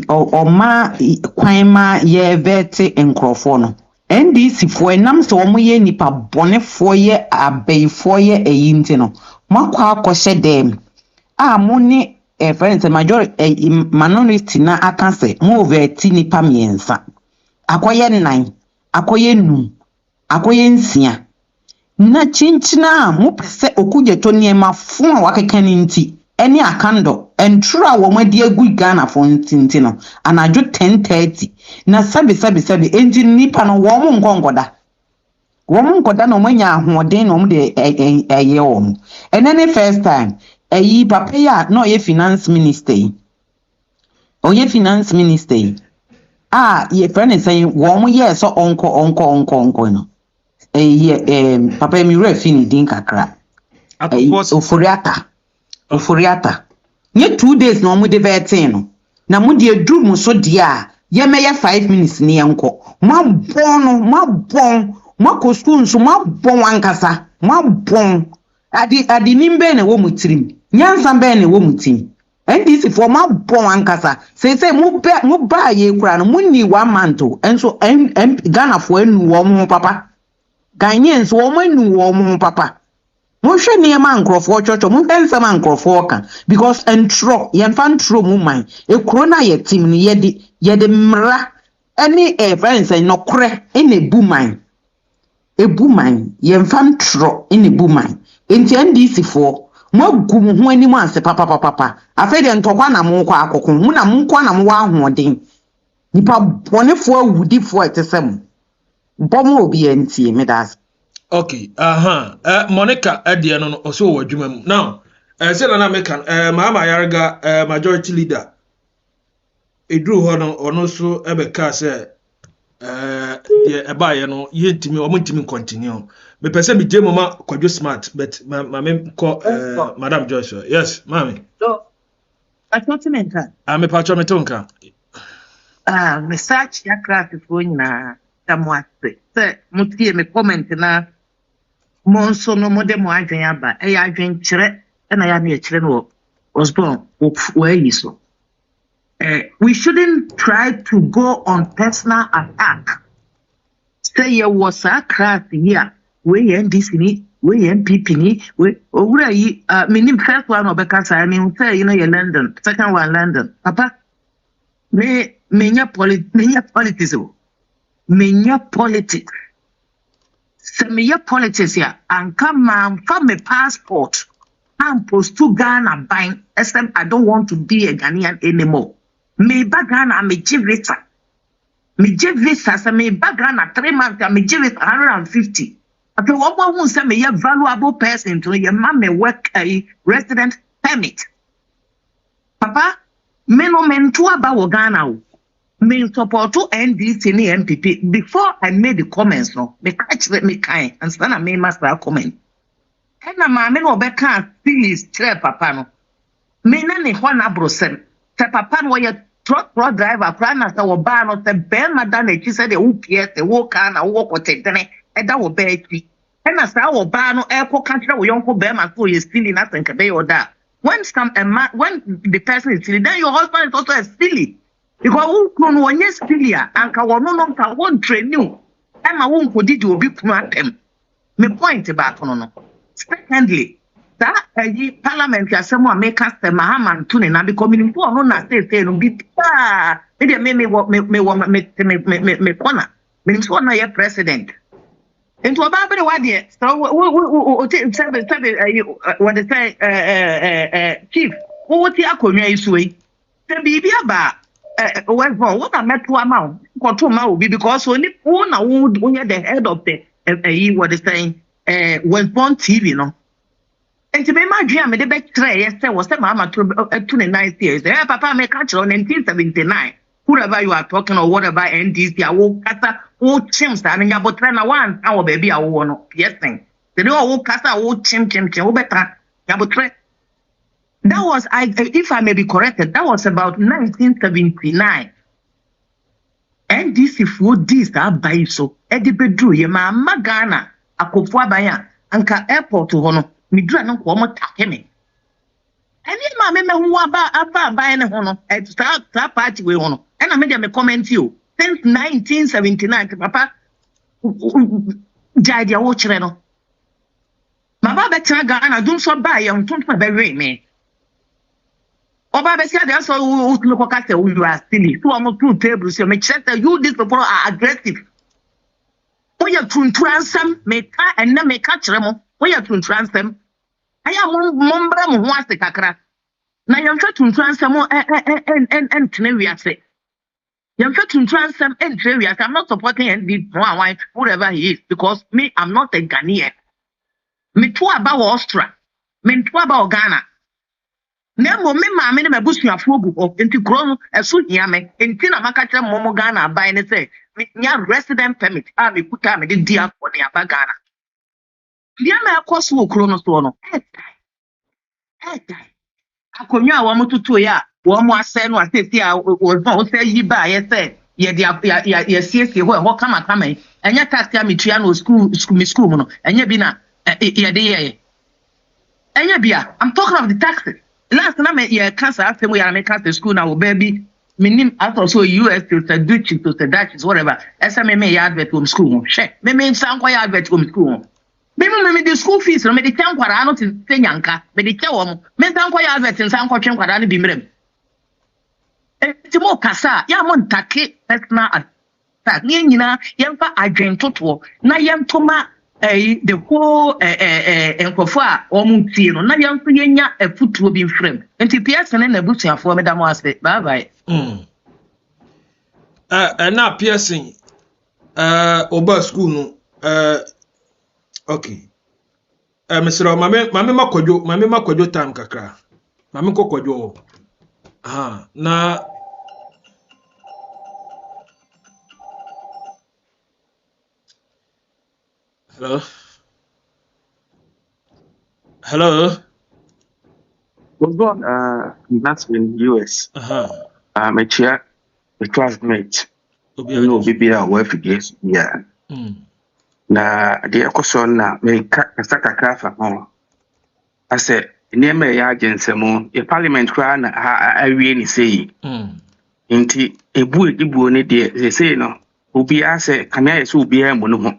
oma kwan ma ye vete enkrofo no NDC fo enam se wo ye nipa bonefo ye abeifo ye eyinti no makwa akose dem muni friends majority minority na akanse mo veti nipa miensa akoye nan akoye nu akoye nsia na chinchina mo pese okuje to niema fun wakekani nti eni akando entrua wo madi agu Ghana fo ntinti no anajo 10:30 na sabi enti nipa no wo mo ngongoda na omanya ahoden no mo de eye wo mo enene first time eyi papa ya no ye finance minister oye finance minister ye friend say wo mo ye so onko no papa mi refi ni din kakra ofuriata nye 2 days no mo de vetin no na mo de edu mo so dia ye me ye 5 minutes ni enko mo ko school nso mo bon wankasa mo bon adi nimbe na wo mutirim nyansa be na wo mutim NDC for ma bon wankasa say mo ba ye kura no munni 1 month enso Ghana for enu wo mo papa Ghanaians wo mo enu wo mo papa mo hwe ne ma nkrofo chocho mo pensa ma nkrofo ka because entro ye fan tro mu man ekuro na ye tim ni ye de mra any friends no kore ene buman ye fan tro ene buman enti NDC for mo gum ho ani mo ase papa afa de ntokwa na mo kwa akokon mu na mo kwa na mo wa ahoden nipa bonefo awudifo etesem bomo obi enti me das. Okay, Monica Ediano also wadwuma mu. Now, say na make Mama Ayarga majority leader. edru ho no ono so ebeka say the ebaye no yentimi o montimi continue me pese me jemo ma kwadwo smart but ma me call Madam Joshua. Yes mami. So atotmenka Me pacho me tonka me search ya craft fo nyina tamwase se mutie me comment na monso no mode mo adwen aba e ya adwen kire na ya na kire no was born where you so we shouldn't try to go on personal attack. Say you was a craft here we NDC ni we MPP ni we owura yi minim first one obeka say me say you know you London, second one London papa menya politics menya politics se menya politics ya anka man fa me passport I'm supposed to Ghana buying except I don't want to be a Ghanaian anymore. Me ba Ghana me give visa so me ba Ghana 3 months me give it 150. Okay, what won't say me a valuable person to your mama work a resident permit. Papa, me no mentu about Ghana. Me support to NDC and MPP. Before I made the comments, no, me catch me kind and stand and me master comment. And na mama no be can please tell papa no. Me na ne ho na brosem. Te papa no ye truck driver plan na say wo ba no te be madam e say de wo PS wo ka na wo kwotedene e da wo ba ati. E na say wo ba no e ko ka kire wo yonko be ma so ye stealing na think be oda. When the person is stealing, then your husband is also a stealing. Because who can one yes stealer and ka wono no ka won train you. E ma won ko didi obi kuma atem. Me point back no. Secondly, that parliament ya semo America se Mahaman tune na because me no na say no bi me kona me so na ye president into about what there so what they say chief what ti akonwa isu yi se bibi aba what am to amount control ma obi because only who na who the head of the what they saying was born TV no. And to be my dream, the best tray, was the mama to 29 years. Papa make catch on 1979. Whoever you are talking or whatever NDC, I will cast all chimps and you about 1 hour baby. I want yes thing. They don't cast all chim better. That was if I may be corrected, that was about 1979. NDC for this by so Eddie Bedru, your mama Ghana, a Kofua Bayan, Anka Airport to Hono. Me do no ko mo take me eni ma me hu aba buy ne ho no start party we ho no e na me dey me comment you since 1979 papa jai wo kire no mama be tira Ghana dum so buy am ton pa be we me oba be say dey so look at say you are silly so am two tables so me check you these people are aggressive when you transam me ka and na me ka kire mo when you transam I am Mombra Mwase Kakra. Now you're trying to transform and Treviase. You're trying to transform and Treviase. I'm not supporting any wife, whoever he is, because me, I'm not a Ghanaian. Me too about Austria. Me too about Ghana. Nemo me mamma me bush ya fogu of into grown as soon yame, and Tina Makatra Momo Ghana by and say, ya resident permit. I me put time in dear for the Ghana. Yama course will chronostono. Akonya wa mututu ya wo mo ase no asesi a wo say yi ba ye say ye ye siesie ho kama enya task ya metua no school mu no enya bi na ye de ye enya bia I'm talking of the taxes last na me ye cancer after ya make the school na wo baby minim also US to the Dutch to the Dutch whatever esa me ya advert home school she me san kwa ya advert home school me the school fees no me the tan kwara no te nyanka me the che wo me san kwa ya advert san kwa twen kwara no bi mrem ti mo kasa ya mo ntake personal attack ni nyina yemfa adwen toto na yemtoma the whole enkofo a omuntie no na yemfa yenya afutuo bi mfrem enti PS na busuafo me da mo ase bye bye na PS oba school no okay. Mr. Mame makwadwo time kakra. Mame kokwadwo. Na Hello. Hello. Was born that's in US. My chair, a classmate. No, baby, I work against. Yeah. Na the question na me kaka kafa ho. I said, "Name ya agency mo. The parliament kra na awie ni sei. Nti ebu ne de say no. Obi ase kana yeso obi a mo no ho.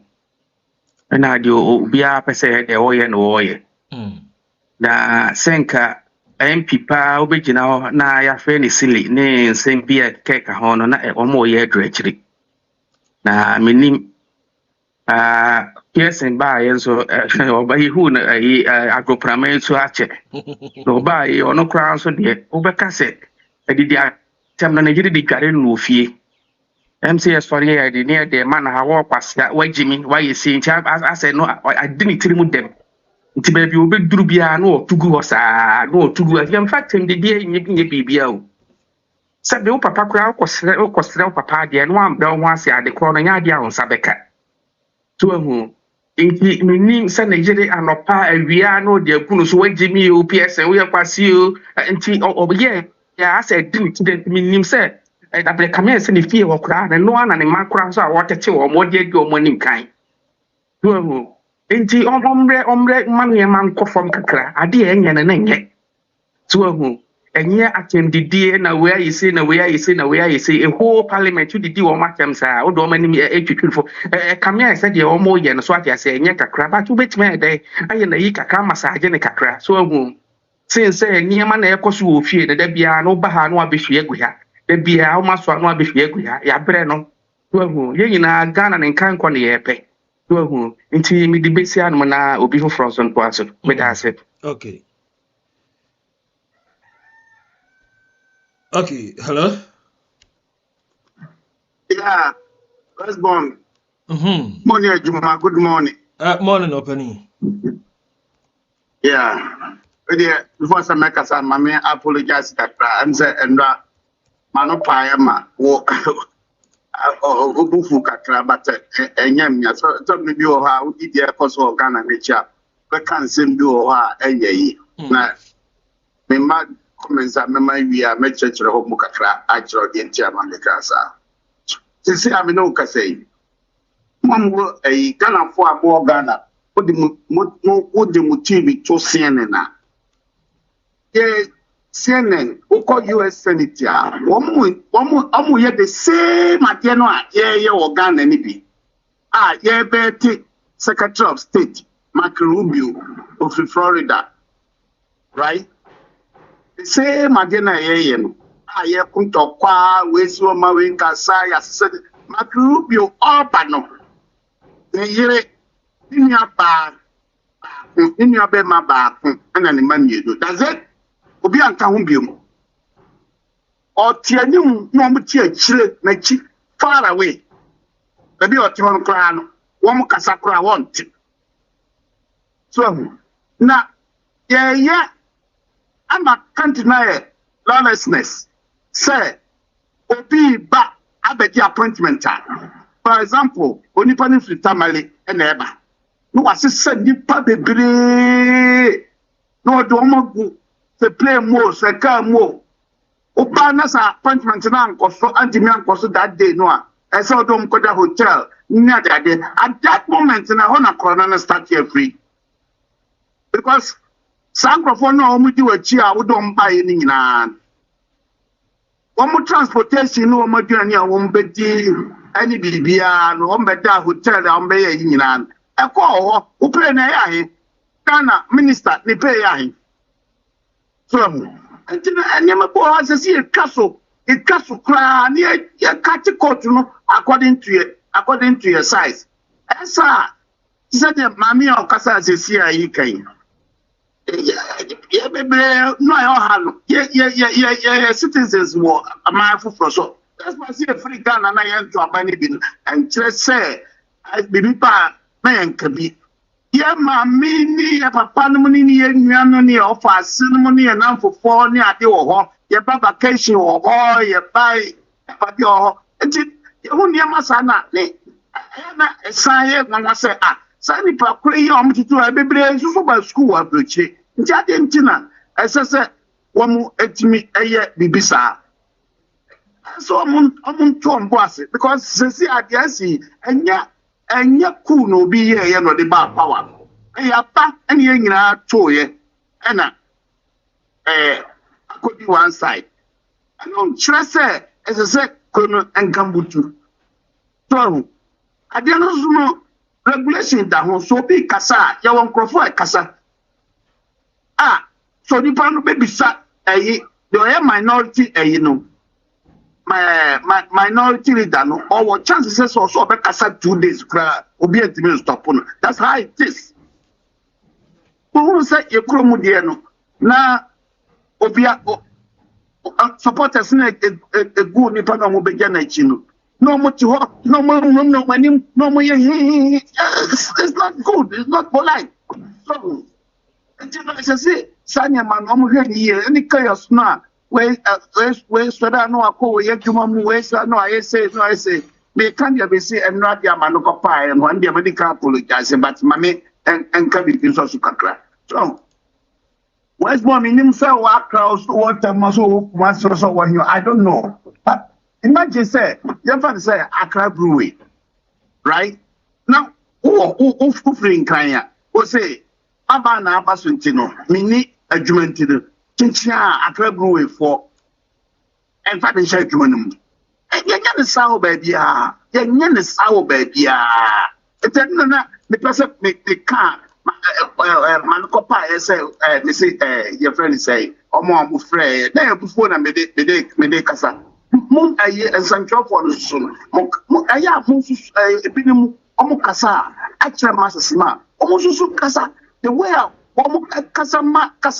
Na de obi a pese de oye no oye. Na senka MP pa obegina ho na ya fe ni sili ne nsem bia keka ho no na omo ye adrechiri. Na menim Piercing by and so by who agroprame so ache. No by or no crown so dear. Obekase. I did the term na jiri di gare no fie. MCS for here the near the man ha walk pass that why Jimmy why you see I said no I didn't tell him them. Nti baby obe duru bia no tugu ho saa no tugu in fact in the day nyi bibia o. Sabe o papa kra o papa de no am da ho ase ade kro no nya de a on sabeka. To inti meaning say Nigeria anopa awia no de akunu so wagimi o PSN we kwasi o inti obiye ya say didn't meaning say that the come say ni fie wo kra na no ana ne makra so a wotete wo mo de gu mo nim kan to inti omre manu ye man ko fom kakra ade enye na nye to enye atendidie na where you say a whole parliament you didi wo makem sa o do mani etwitwifo kamia say de o mo ye no so ati say enye kakra ba tu betime ede aye na yi kakra massage ne kakra so ahu since enye ma na ekoso wo fie ne da bia no ba ha no abehwe egu ha da bia o maso no abehwe egu ha ya bre no so ahu ye nyina Ghana ne nkan ko ne ye pe so ahu nti mi di besi anu na obi fo fronson ko aso me da se Okay. Okay, hello? Yeah, firstborn. Morning, Juma. Good morning. Morning, Opening. Yeah. Before some make us, I apologize that I'm saying, and Manopayama, Obufu Katra, but Enyamia, so maybe you how did the course of Ghana nature, but can't seem to her a ye. Now, me mad. Comments are we are met church of Mukatra, actually, the chairman the Casa. To see, I mean, no Casay. One will a Ghana for a more Ghana, what the Mutibi to CNN. Yes, CNN, who call US Senator, one more yet the same at yeah, or Ghana, any yeah, Betty, Secretary of State, Mark Rubio of Florida, right? The same again, I hear Kunto Qua, ß0Mß, Kasai, said, Macrubio, Orbano. The year in your bar, in your bema bar, and an man you do. Does it? Obian Kahumbium. Or Tianum, no mutia chile, Nachi, far away. Maybe or Timon Crown, one Casacra want. So, now, yeah. I'm a can't deny lawlessness. Say, Obi ba abedi appointment. For example, Onipani Fritamali and Eba. No, was said Nipa Bebre. No, do se play more, se car more. Opanas appointment now, so anti-man that day. No, I saw them go to the hotel. Near that day. At that moment, I want to corner start here free. Because Sankrofo no omu di wachi a wo don buy ni nyina. Omu transportation no omu di ani a wo mbedi ani bibia no omu beda hotel a omu be yi nyina. E ko ho, wo pray na ya he. Ghana minister ni pay ya he. So antina anyama ko asesi e kaso kra ni e kati court no according to your size. Esa said mami o kasa asesi ayi kan. Yeah, baby, no, I have citizens were a man for so. That's why I see a free gun and I am to a bunny bin and just say, I believe man can be. Yeah, mammy, a papa money and yanni offer ceremony and now for 4 near the or your vacation or you buy your. You only masana. I say, Sani pa kure ya omututu a bebre so ba school abroche. Nti ade ntina esese womu etimi eye bibisa. So omun tom boss because sesi ade asi enya cool no bi ye no de ba power. Ya pa ene ye nyina toye. Ena could be one side. I don't trust her as I said, Colonel and Gambutu. So, I didn't know regulation that was so big, Cassa, you won't go for a Cassa. Ah, so the pan baby sat a minority, you know, my minority leader, no, or what chances also about Cassa 2 days, will be a to stop on. That's how it is. Who will say you Cromudiano? Now, Obia. Supporters na a good nipa na mo begya na chino. No mo to no more. It's not good. It's not polite. So, I say, Sanya man, I'm here. Any chaos na. Where so that no ako ye juma mu we so no I say. They can't be say and not ya man no pie and one day medical apologize but mame and can be so kakra. So. Where's one in himself? What crowds? What muscle? What sort of one here? I don't know. But imagine, say, your father say Accra Brewery, right? Now, who free in Kenya? Who say, Abana Basuntino, mini adjumented, Chinchia Accra Brewery for, and father share jumenum. And you're the sour baby, you're the sour baby. It's not the person make the car. Mancopa say, they say, your friend say, Omo Frey, they have before and made Casa. Moon a year and Sancho for the soon. Aya Moses, Pinum, Omocasa, actual master smart, almost Casa, the way Casa,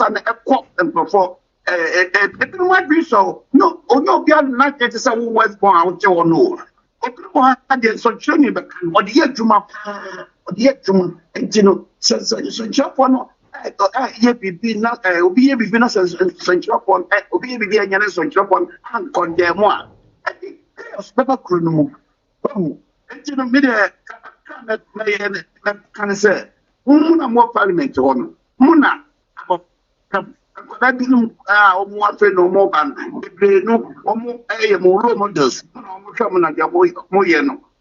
and a quap and perform. It might be so. No, beyond not yet is a West born out or no. Open had the Sanchoni, but what year Juma, and you know, so job one. Ye be not be not Sancho on, be a Sancho on, and condemn one. I think chaos never could move. Oh, and you know, me there can say, Muna more parliament on Muna. I didn't want to know more than no more role models.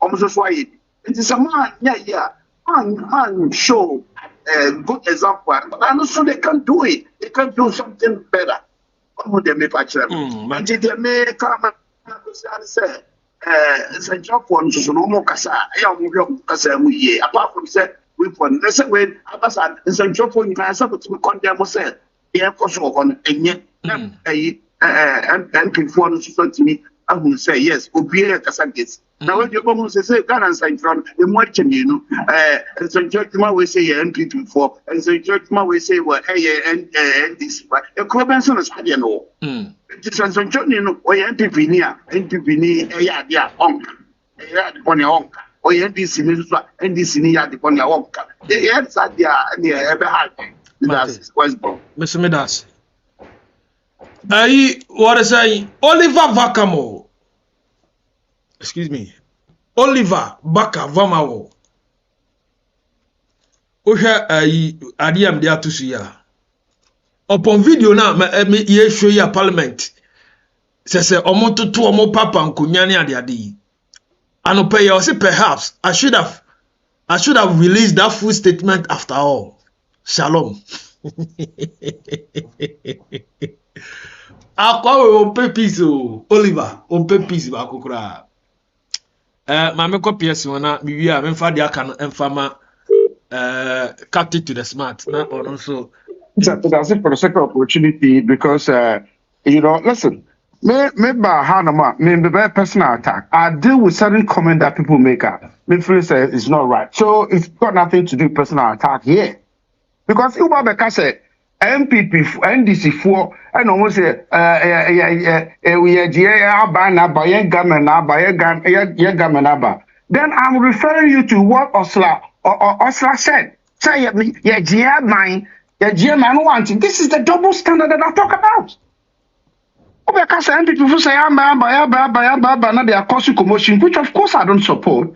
Almost why it is a man, yeah. Man show a good example, but I know so they can do it. They can do something better. What they may patch them. And they may come and say, it's a job for us, no more Casa, apart from say, we put the same way, Abbasad, it's a job for you guys to condemn yourself. Yeah, for sure, and yet, and before to me, I will say, yes, Obia Casagets. Now, when you say, Ghana and from the watching, you know, and so Judgma will say NPP for, and so Judgma will say, well, and this, but a Cobenson is you know. It's a Johnny, or NPP near, yeah, on your own, or NDC, and this near the on your own. The answer there, ever had. That's Westbrook. Mr. Midas. What is saying? Oliver Vakamo. Excuse me. Oliver Baka Vamawo. Oha Adiam dia to see ya. Upon video now, me show ya parliament. Say omo to omo papa nkunyane ade. And pay you say perhaps I should have released that full statement after all. Shalom. Akwa on pepis Oliver on pepis ba kokura. Ma me copy wana bibi a me fa dia kan enfama cut it to the smart na also that's it for the second opportunity because you know listen me ba hanama me be personal attack. I deal with certain comment that people make up. Me feel say it's not right. So it's got nothing to do with personal attack here. Because Uba Beka said MPP NDC for and almost say we are then I'm referring you to what Osla said. Say yeah mine, GM wanting. This is the double standard that I talk about. Ubeka said MPP say now they are causing commotion, which of course I don't support.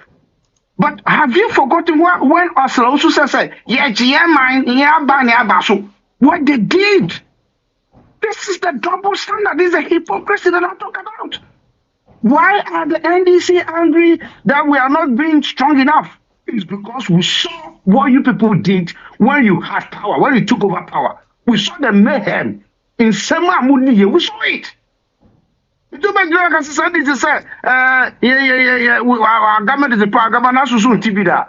But have you forgotten when Oslo also said, yeah, GMI, yeah, ban, yeah, basu, what they did? This is the double standard. This is the hypocrisy that I'm talking about. Why are the NDC angry that we are not being strong enough? It's because we saw what you people did when you had power, when you took over power. We saw the mayhem in Sema Mudi. We saw it. Our government is the power government.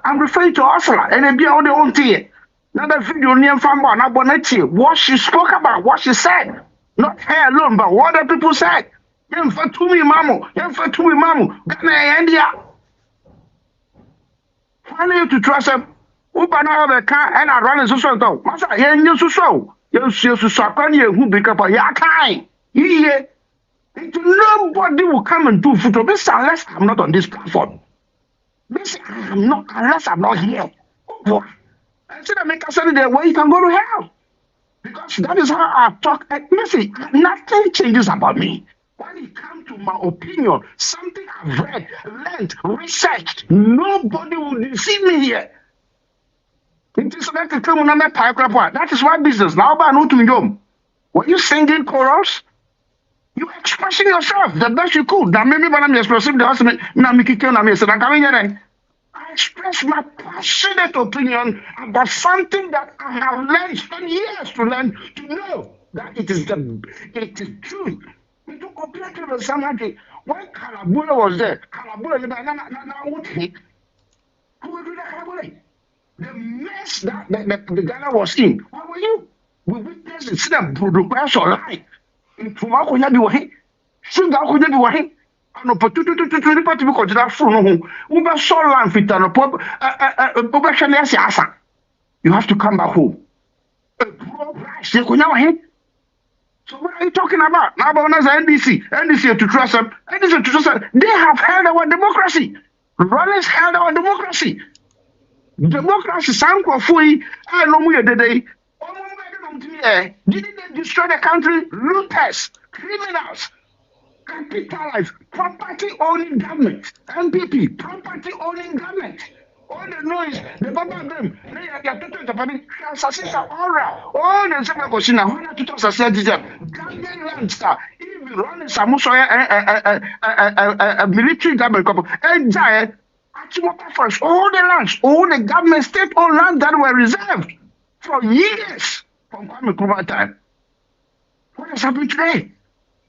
I'm referring to Ursula and then be on the own tier. Now the video near from what she spoke about, what she said, not her alone, but what the people said. Yen fa tumi mamu, Ghana India. Finally, to trust them. Upa na have a car and I run as a sort of Massa, yen you so. Yes, who pick up a yakai. Nobody will come and do food this unless I'm not on this platform. This unless I'm not here. I said I make a Sunday where you can go to hell. Because that is how I talk. Listen, nothing changes about me. When it comes to my opinion, something I've read, learned, researched, nobody will deceive me here. It is like a criminal paragraph. That is why business. Now, I know to you. Were you singing chorus? You expressing yourself the best you could. Now, maybe when I'm expressing the husband, I express my passionate opinion about something that I have learned, spent years to learn, to know that it is true. To compare to the somebody when Kalabula was there, the mess that the Ghana was in. Where were you? We witnessed it. See that request or life. In Tumako Yabi, Sugar could be wahi. An opportunity to consider that phone. Uber saw land fit and a you have to come back home. So what are you talking about? Now about NDC to trust them. NDC to trust them. They have held our democracy. Rollins held our democracy. Democracy sound for free. I know we are the day. Didn't they destroy the country? Looters, criminals, capitalized, property owning government, MPP, property owning government. All they know is the Baba them. They are total Japanese. All the same question. How to talk society? Gambian land star. Even running some a military government couple. And giant. First, all the lands, all the government state-owned lands that were reserved for years from Kwame Nkrumah time. What is happening today?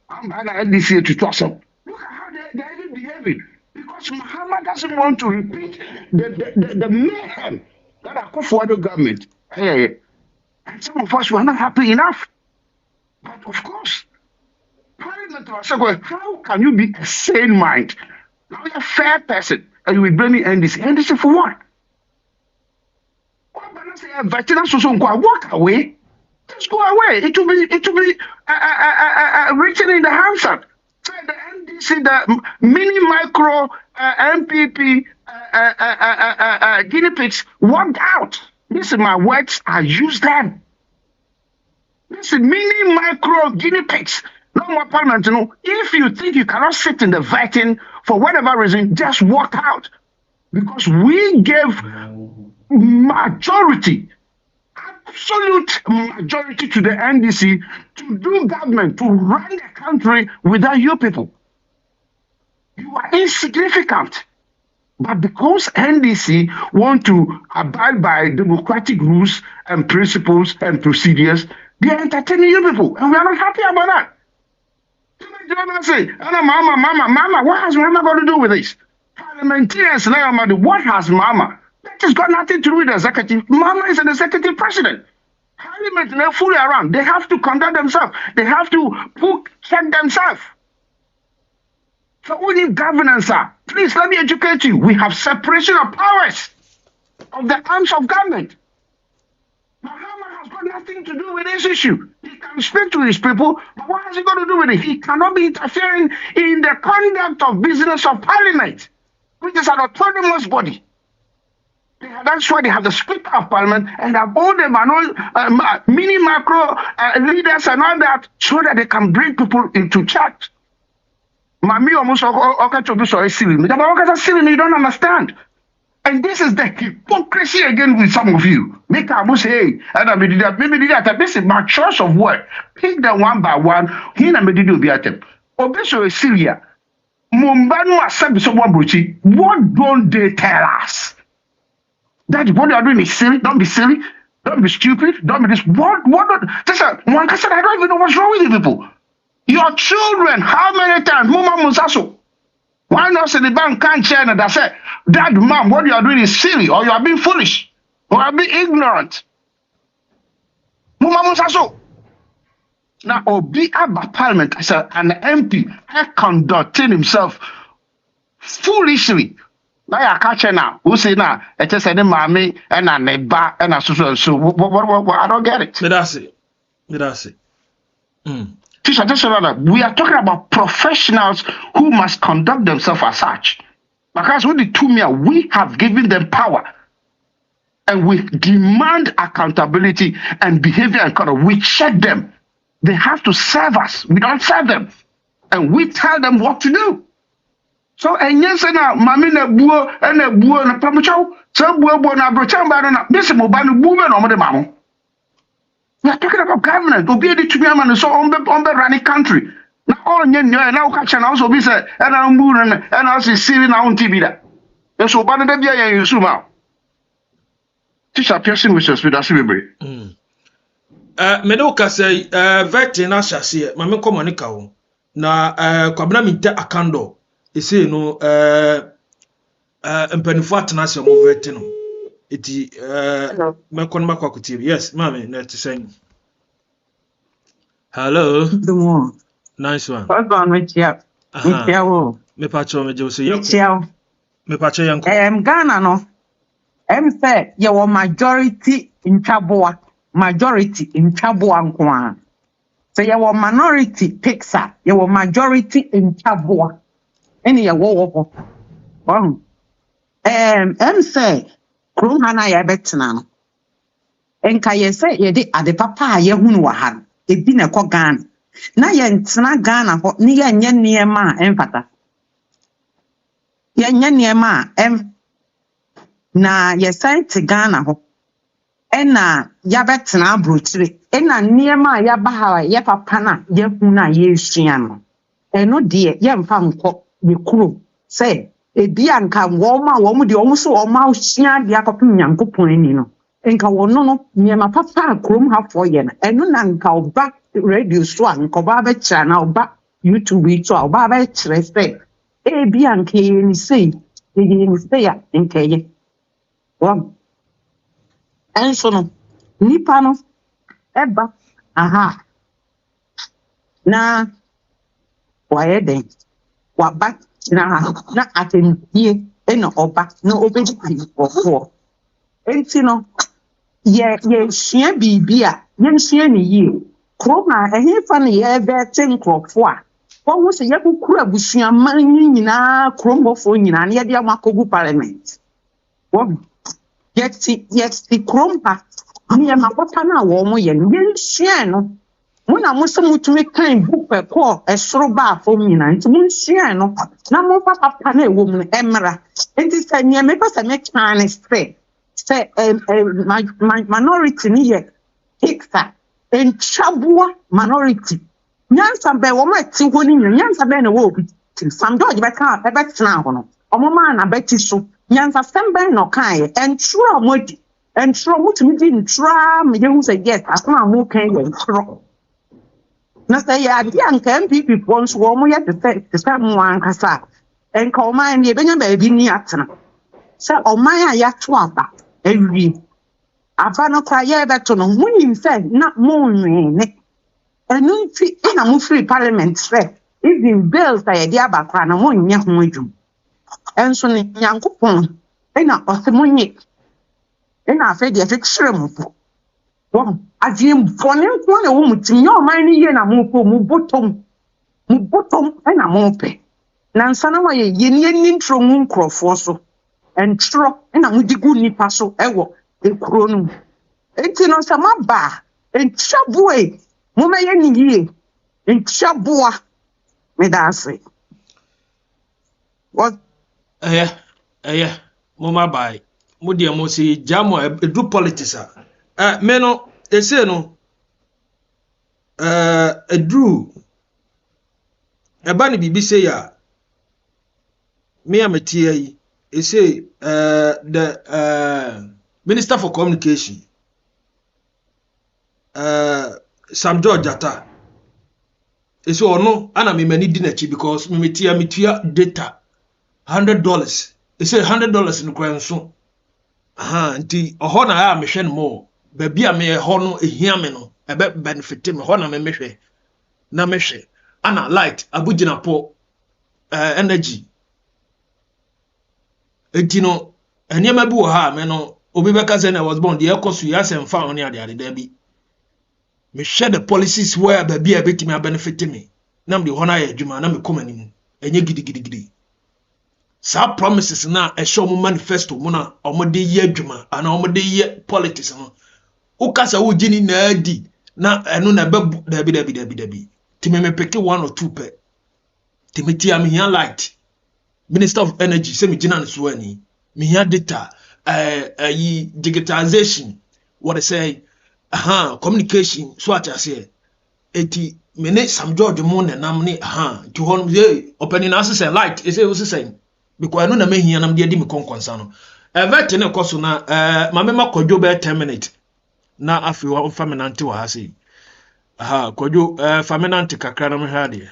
I'm NDC to trust them. Look at how they're even behaving. Because Muhammad doesn't want to repeat the mayhem that I call for the government. And some of us were not happy enough. But of course, Parliament was saying, how can you be a sane mind? Now you're a fair person and you will blame me NDC. NDC for what? Walk away. Just go away. It will be written in the Hansard. The NDC, the mini micro MPP guinea pigs walked out. This is my words. I use them. This is mini micro guinea pigs. No more parliament. You know, if you think you cannot sit in the vetting for whatever reason, just walk out, because we gave majority. Absolute majority to the NDC to do government, to run the country without you people. You are insignificant. But because NDC want to abide by democratic rules and principles and procedures, they are entertaining you people. And we are not happy about that. Say, Mama, what has Mama got to do with this? Parliamentarians, what has Mama? That has got nothing to do with the executive. Mama is an executive president. Parliament, they're fully around. They have to conduct themselves. They have to check themselves. So we need governance, sir. Please let me educate you. We have separation of powers of the arms of government. Muhammad has got nothing to do with this issue. He can speak to his people, but what has he got to do with it? He cannot be interfering in the conduct of business of Parliament, which is an autonomous body. That's why they have the Speaker of Parliament and have all the mini macro leaders and all that, so that they can bring people into church. Mami almost okay to be so silly. You don't understand. And this is the hypocrisy again with some of you. Make I must say, and I did that. Maybe that. This is my choice of word. Pick them one by one. Here I made do be at them. Obeso is Syria. Mumbanu accept someone bruchi. What don't they tell us? That what they are doing is silly. Don't be silly. Don't be stupid. Don't be this. What? Just one person. I don't even know what's wrong with you people. Your children. How many times? Mama Musaso. Why not say the bank can't share that say, Dad, Mom, what you are doing is silly, or you are being foolish, or you are being ignorant. Mama Musaso. Now, Obi Abba Parliament as an MP conducting himself foolishly. Now, I catch now. Who say now? It is any mommy and a neighbor and a so. What? I don't get it. That's it. Teacher, we are talking about professionals who must conduct themselves as such. Because with the 2 million, we have given them power. And we demand accountability and behavior and conduct. We check them. They have to serve us. We don't serve them. And we tell them what to do. So, and yes, now, Mammy, na buo, and a buo, and a pamucho, so buo, na brochamba, this is mobile woman or the mamma. We are talking about government. To be able to be a man so on the running country. Now all now catch and also be said and I'm moving and also seeing on TV that. And so bad that you zoom out. Teacher piercing with us with us every. Medoka say vector na shase mame komonika wo na kwabna mi ta akando e say no empanifo atena se mo vector no iti me kon makwakuti yes mame na to say hello Good morning. Nice one. What's on with you? Me pacho me jo say yo me pacho yanko Ghana no say your majority in Chaboa. Majority in Chaboa nkwa. So your minority picture, your majority in Chaboa. Any your wo. Say krum hana ya betina no. Enka ye say ye di ade papa ye hunu wa ha. E bi na ko Ghana. Na ye ntina Ghana ho ni ye nye niema emfata. Ye nye niema na ye say ti Ghana ho. Ena ya betina abrochire. Ena niema ya bahawa ye papa na ye huna ye sua no. Eno de ye mfa nko ye kuro say ebi anka wo mu de wo so wo ma sua de papa nyankopon ani no. Enka wono no niema papa krom ha for ye na. Eno na nka oba radio so anka oba be kira na oba YouTube so oba be kire say ebi anka ni say ya enka ye. Wo enso no nipa no eba aha na waye den waba na atemie eno oba na obedi ayofo enti no ye hia bibia ye hia ni yie kroma ehefa na ye be tenkrofo a wo se ye kukura busua man nyina kromofo nyina na ye de amakogu parliament wo yet the krompa ni ma papa na wo mo ye nhia no muna muso mutumi kan bupe ko esoro ba afom nyina nti nhia no na mo papa na ewo mu emra enti se ni me pasa me kan say minority ni ye picture en chabua minority nyansa be wo ma ti ho ni nyansa be na wo obi sam George be kan e be tena ho no omo ma na be ti so nyansa sembe no kan ye en true modi en true mutumi di ntra me ye hu say yes akon amu kan ye true na say ya di anka MPP pons wo mo ye te say mo ankasa en ka o ma ni e benya ba bi ni atena say o ma ya to aba ewi aba no kwa ye be to no munim say na mo nwe enu nti na mo free parliament say even bills say di aba kwa na mo nya ho adwum enso ne nyankopon na osemonye na afa de afekire mo po wo adiem fone nko na wo mutim nya o man ni ye na mo po mo botom na mo pe na nsana wa ye ni ntro mu nkrofo so entro na mo digu nipa so ewo ekuro no enti no sama ba entchaboe mo ma ye ni ye entchaboa me da ase what Mama by Mudia Mosi Jamo do politics. Meno, they say no. A drew a bunny bibi say ya. Me am a tea. They say the Minister for Communication. Sam George Jata. It's all no, and I may need dinner because me tia data $100. They say $100 in the crown so. Nti ohona ya me hwe mo baby a me ho no ehia me no ebe benefit me hona me hwe na me hwe ana light abugina po energy etino eniema bi wo ha me no obi beka say na was born the ekosu ya sem fa oni ade da bi me share the policies where baby a betimi benefit me na me hona ya adwuma na me komani mu enye gidi sa promises na a show manifesto muna omode ye adwuma ana omode ye politics no ukasa wo gini na adi na eno na babu dabi timi me pick 1 or 2 pe timi tia me here light Minister of Energy say me gina no so ani me here data digitalization what they say communication so at say eti me ne Sam George mo na nam ne to hon opening as say light e say wo say because I know na me hia nam de di me konkonsa no vet ne koso na mame makwadwo be 10 minutes na afi wa faminante wa ha sei kwadwo faminante kakra na me ha de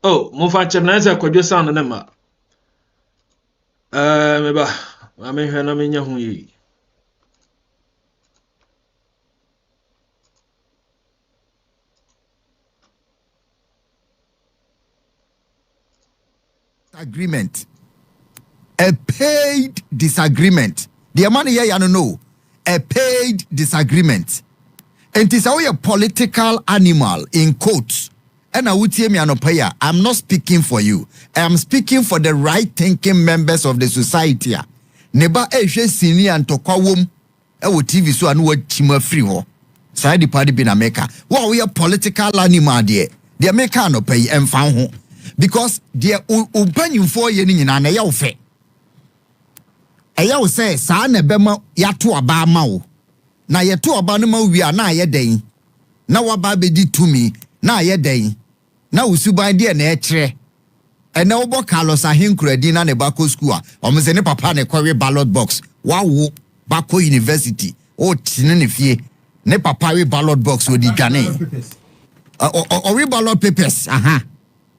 oh mo fa chem na ze kwadwo sound na ma me ba ame hwe na me nya hu yi agreement, a paid disagreement. The money here, you know, a paid disagreement. And it is a political animal in quotes. And I would say me anopaya. I'm not speaking for you. I am speaking for the right-thinking members of the society. Neba eshe sini antokwa wom. Ewo TV so anu chima free ho. Side party bin America. What we a political animal there. The America no pay and found ho. Because the upanyu for ye ni na ya ofe. Eya wo say sa na bema yato aba ma wo. Na yeto aba no ma wi na ye den. Na waba bedi tumi na ye den. Na usuban de na ekire. Ena obo Carlos ahinkuradi na ne bako school a omze ne papa ne kwawe ballot box. Wawo bako university. O tine ne fie. Ne papa we ballot box wo di dwane. O we ballot papers. Aha.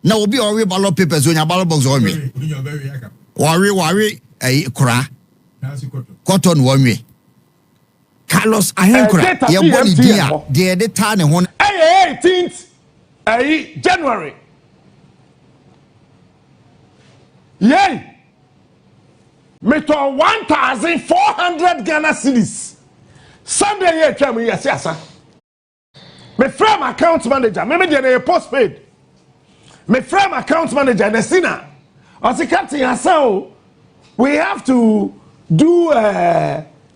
Na obi o we ballot papers onya ballot box o nwe. Wari kura. Cotton wonwe. Carlos ahinkura ye boni dia de de ta ne ho 18th January. Yay! Me to 1,400 Ghana cedis. Sunday ye twa me yes asa. Me from account manager, me dey postpaid. Me from account manager na sina. Osikati asa we have to do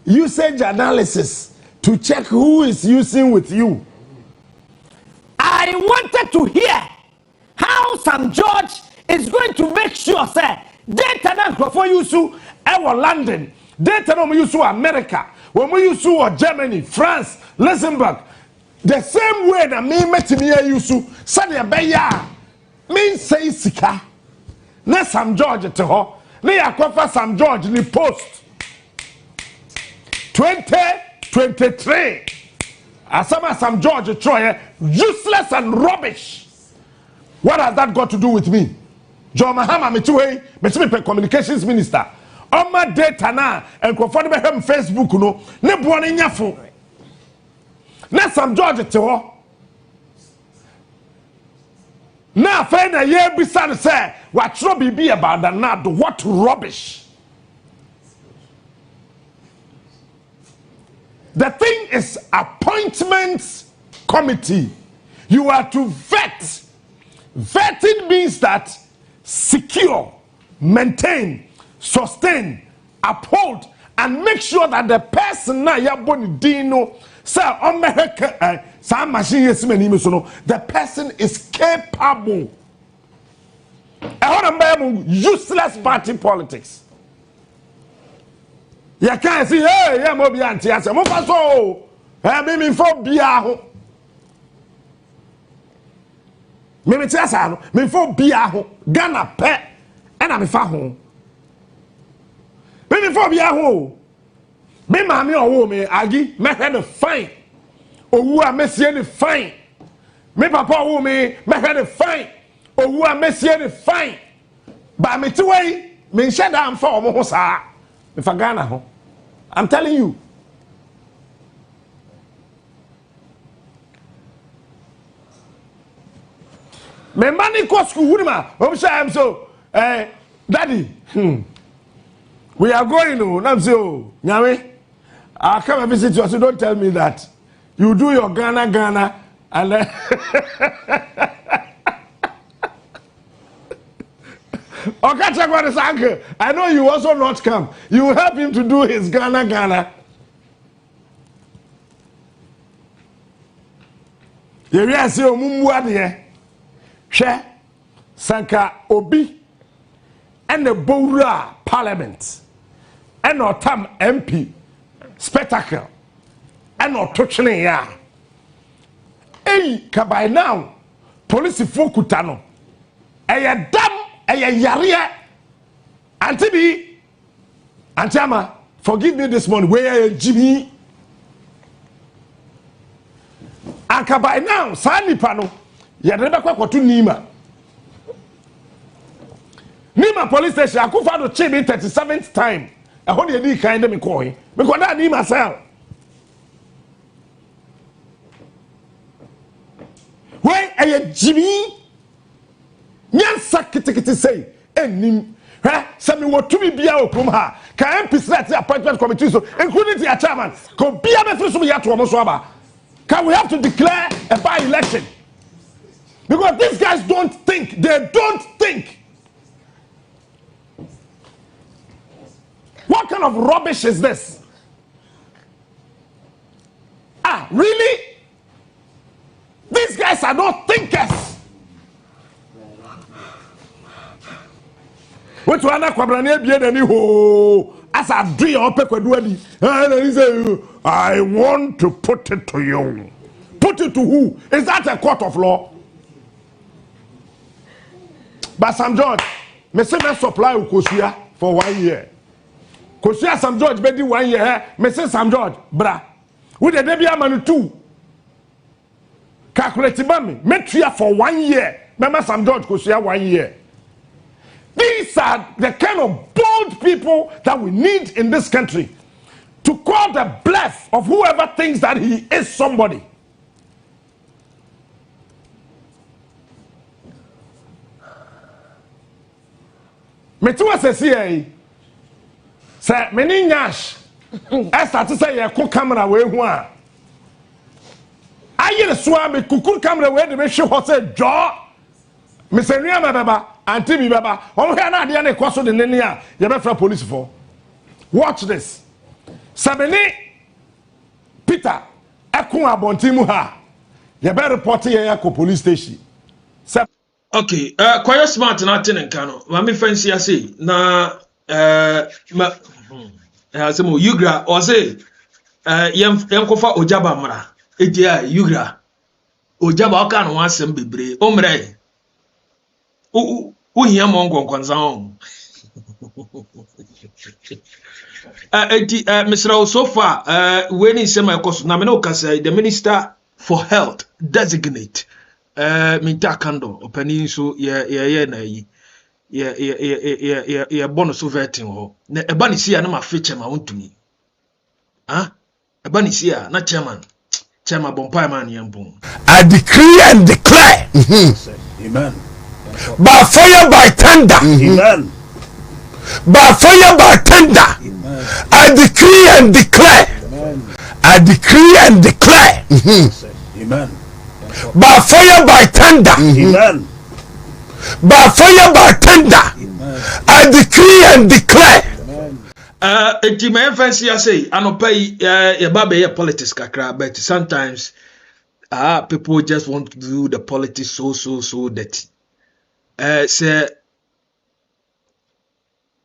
usage analysis to check who is using with you. I wanted to hear how St. George is going to make sure say data na for use our London, data no use America, when we use Germany, France, Luxembourg, the same way that me metimi use sadia beya mean say sika na St. George to her na yakofa St. George ni post 2023 asama St. George Troy useless and rubbish. What has that got to do with me? John Mahama me communications minister. On my data na and comfortable him Facebook no ne buone nyafo. Na St. George to her. Na fe na ye bisa say what trouble be about that na what rubbish. The thing is appointments committee. You are to vet. Vetting means that secure, maintain, sustain, uphold, and make sure that the person na ya boni dino say some machine the person is capable. Useless party politics. You can't say, hey, yeah, mobi anti asa. Mo fa so. Me me for bia ho. Me ti asa no. Me for bia ho. Ghana pe. E na me fa ho. Me for bia ho. Me ma me owo me agi. Me he the fine. Owu a me sie the fine. Me papa owo me he the fine. Owu a me sie the fine. Ba me ti wei. Me nhyɛ da amfa omo ho saa. If I Ghana ho, I'm telling you. Me money cost school, I'm so, daddy, we are going to, I'm so, Nyame, I'll come and visit you, so don't tell me that. You do your Ghana, and then, I know you also not come. You help him to do his Ghana. You hear say omumwa de hwe sanka obi and the Bowra Parliament and otam MP spectacle and ototwene ya. Ka by now police fokuta no. Eye dam eye yare Antiama, forgive me this morning. Where Jimmy? Anka by now, Sani Pano, Yadreba Kwatu Nima. Nima police station, I could find a chibi 37th time. I hold you kind of me coin. Because I need myself. Where are Jimmy? Nyan sakiti say, and Sami what to be bia okrum ha can MP select the appointment committee so including the chairman ko bia be free so ya to omo so aba can we have to declare a by election because these guys don't think what kind of rubbish is this? Really? These guys are not thinkers. Which one kwabrane bia dani ho as I do your pekwaduadi and he say I want to put it to you. Put it to who? Is that a court of law? But Sam George, me say me supply Kosia for 1 year. Kosia Sam George be di 1 year. Me say Sam George, bra. With the debia manu 2. Calculate ba me tria for 1 year. Mama Sam George Kosia 1 year. These are the kind of bold people that we need in this country to call the bluff of whoever thinks that he is somebody. Metuwa sesi say many nyash start to say ko camera we hu a aye so a me kukur camera we de me hwe ho say jo me se nua ma baba anti bi baba o hwe na ade na ekoso de nene a ye be fra police for. Watch this. Sabeni Peter ekun abonti mu ha ye be report ye ko police station. Okay, quite smart na tin nka no. Ma me fancy ase na asemo yugra o say yem kofa ojaba mra etia yugra ojaba o ka no asem bebre o mre o hia mo nkonkonza on Mr. so far when he say my course na me no ka say the minister for health designate minta kando opani so ye na yi ye bonus vetting ho na eba ni sia na ma fe chairman wontumi eba ni sia na chairman bompai man yambon. I decree and declare amen by fire by thunder amen by fire by thunder amen. I decree and declare amen. I decree and declare amen by fire, by thunder. Amen. By fire, by thunder. I decree and declare. Eti my fancy I say anopai ya baba ya politics kakra, but sometimes people just want to do the politics so dirty. Say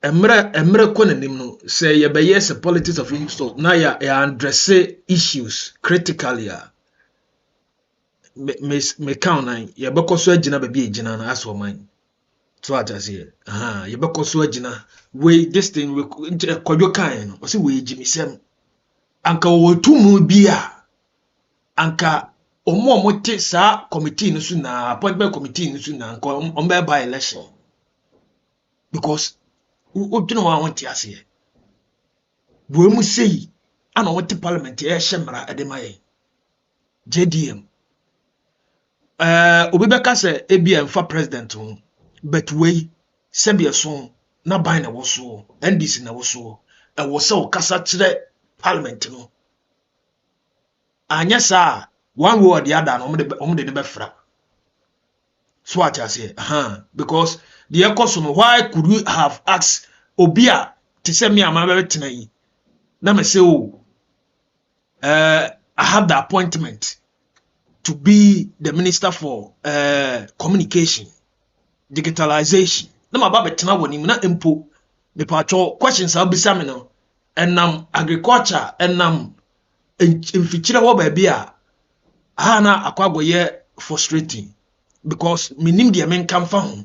emre kone nimno say ya be yes politics of so na ya address issues critically me count nine ya be koso agina be bi agina na aso man. So I just say, you better so agina. We this thing we kodwo kan no. O say we Jimmy Sem. Anka wo tumu bia. Anka omo te sa committee no so na appointment committee no so na anka ombe by election. Because o do no want to ase. We mu say ana wo te parliament e hemra edemaye. JDM. Obi beka say ebia mfa president ho. But we sebia so na ban na wo so NDC na wo so e wo se o kasa kire parliament no anya sa one way or the other no om de be fra so what I say because the ecosom why could we have asked obia to say me am be tenai na me say I have the appointment to be the minister for communication digitalization na maba betena woni na empo me pacho questions abisa me no enam agriculture enam enfichire wo ba bia na akwagoye frustrating because minim de men kan fa ho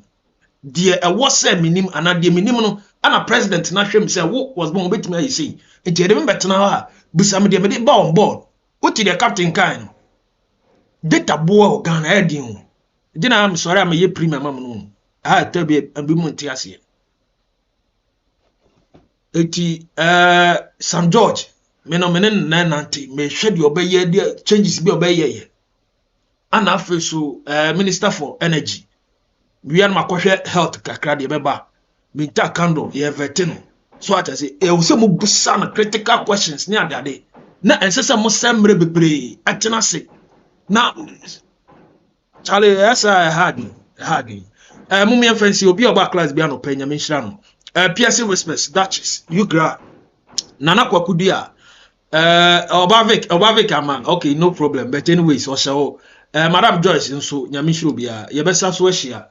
de was say minim ana de minim no ana president na hwem say wo was born betimi ayi sei enti de me betena ha bisa me de me ba on board uti de captain kan no data bo Ghana edin ho dina am sorry am ye premier mam no tabi ambimu ntiase eti Sam George me no menen na nanti me hwede obeye de changes bi obeye ana afi so minister for energy we are makohwe health kakra de beba minta candle ye vetino so ata say e wo se mo busa na critical questions ni adade na ensese mo semre bebre atena se na chale esa hard mummy fancy obi oba class bi ano penya menhira no ß0Mß Duchess Ugra nana kwakudu a obavik aman okay no problem but anyways so show Madam Joyce nso nyame hiro bia ye besa so ahia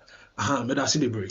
me da se bebre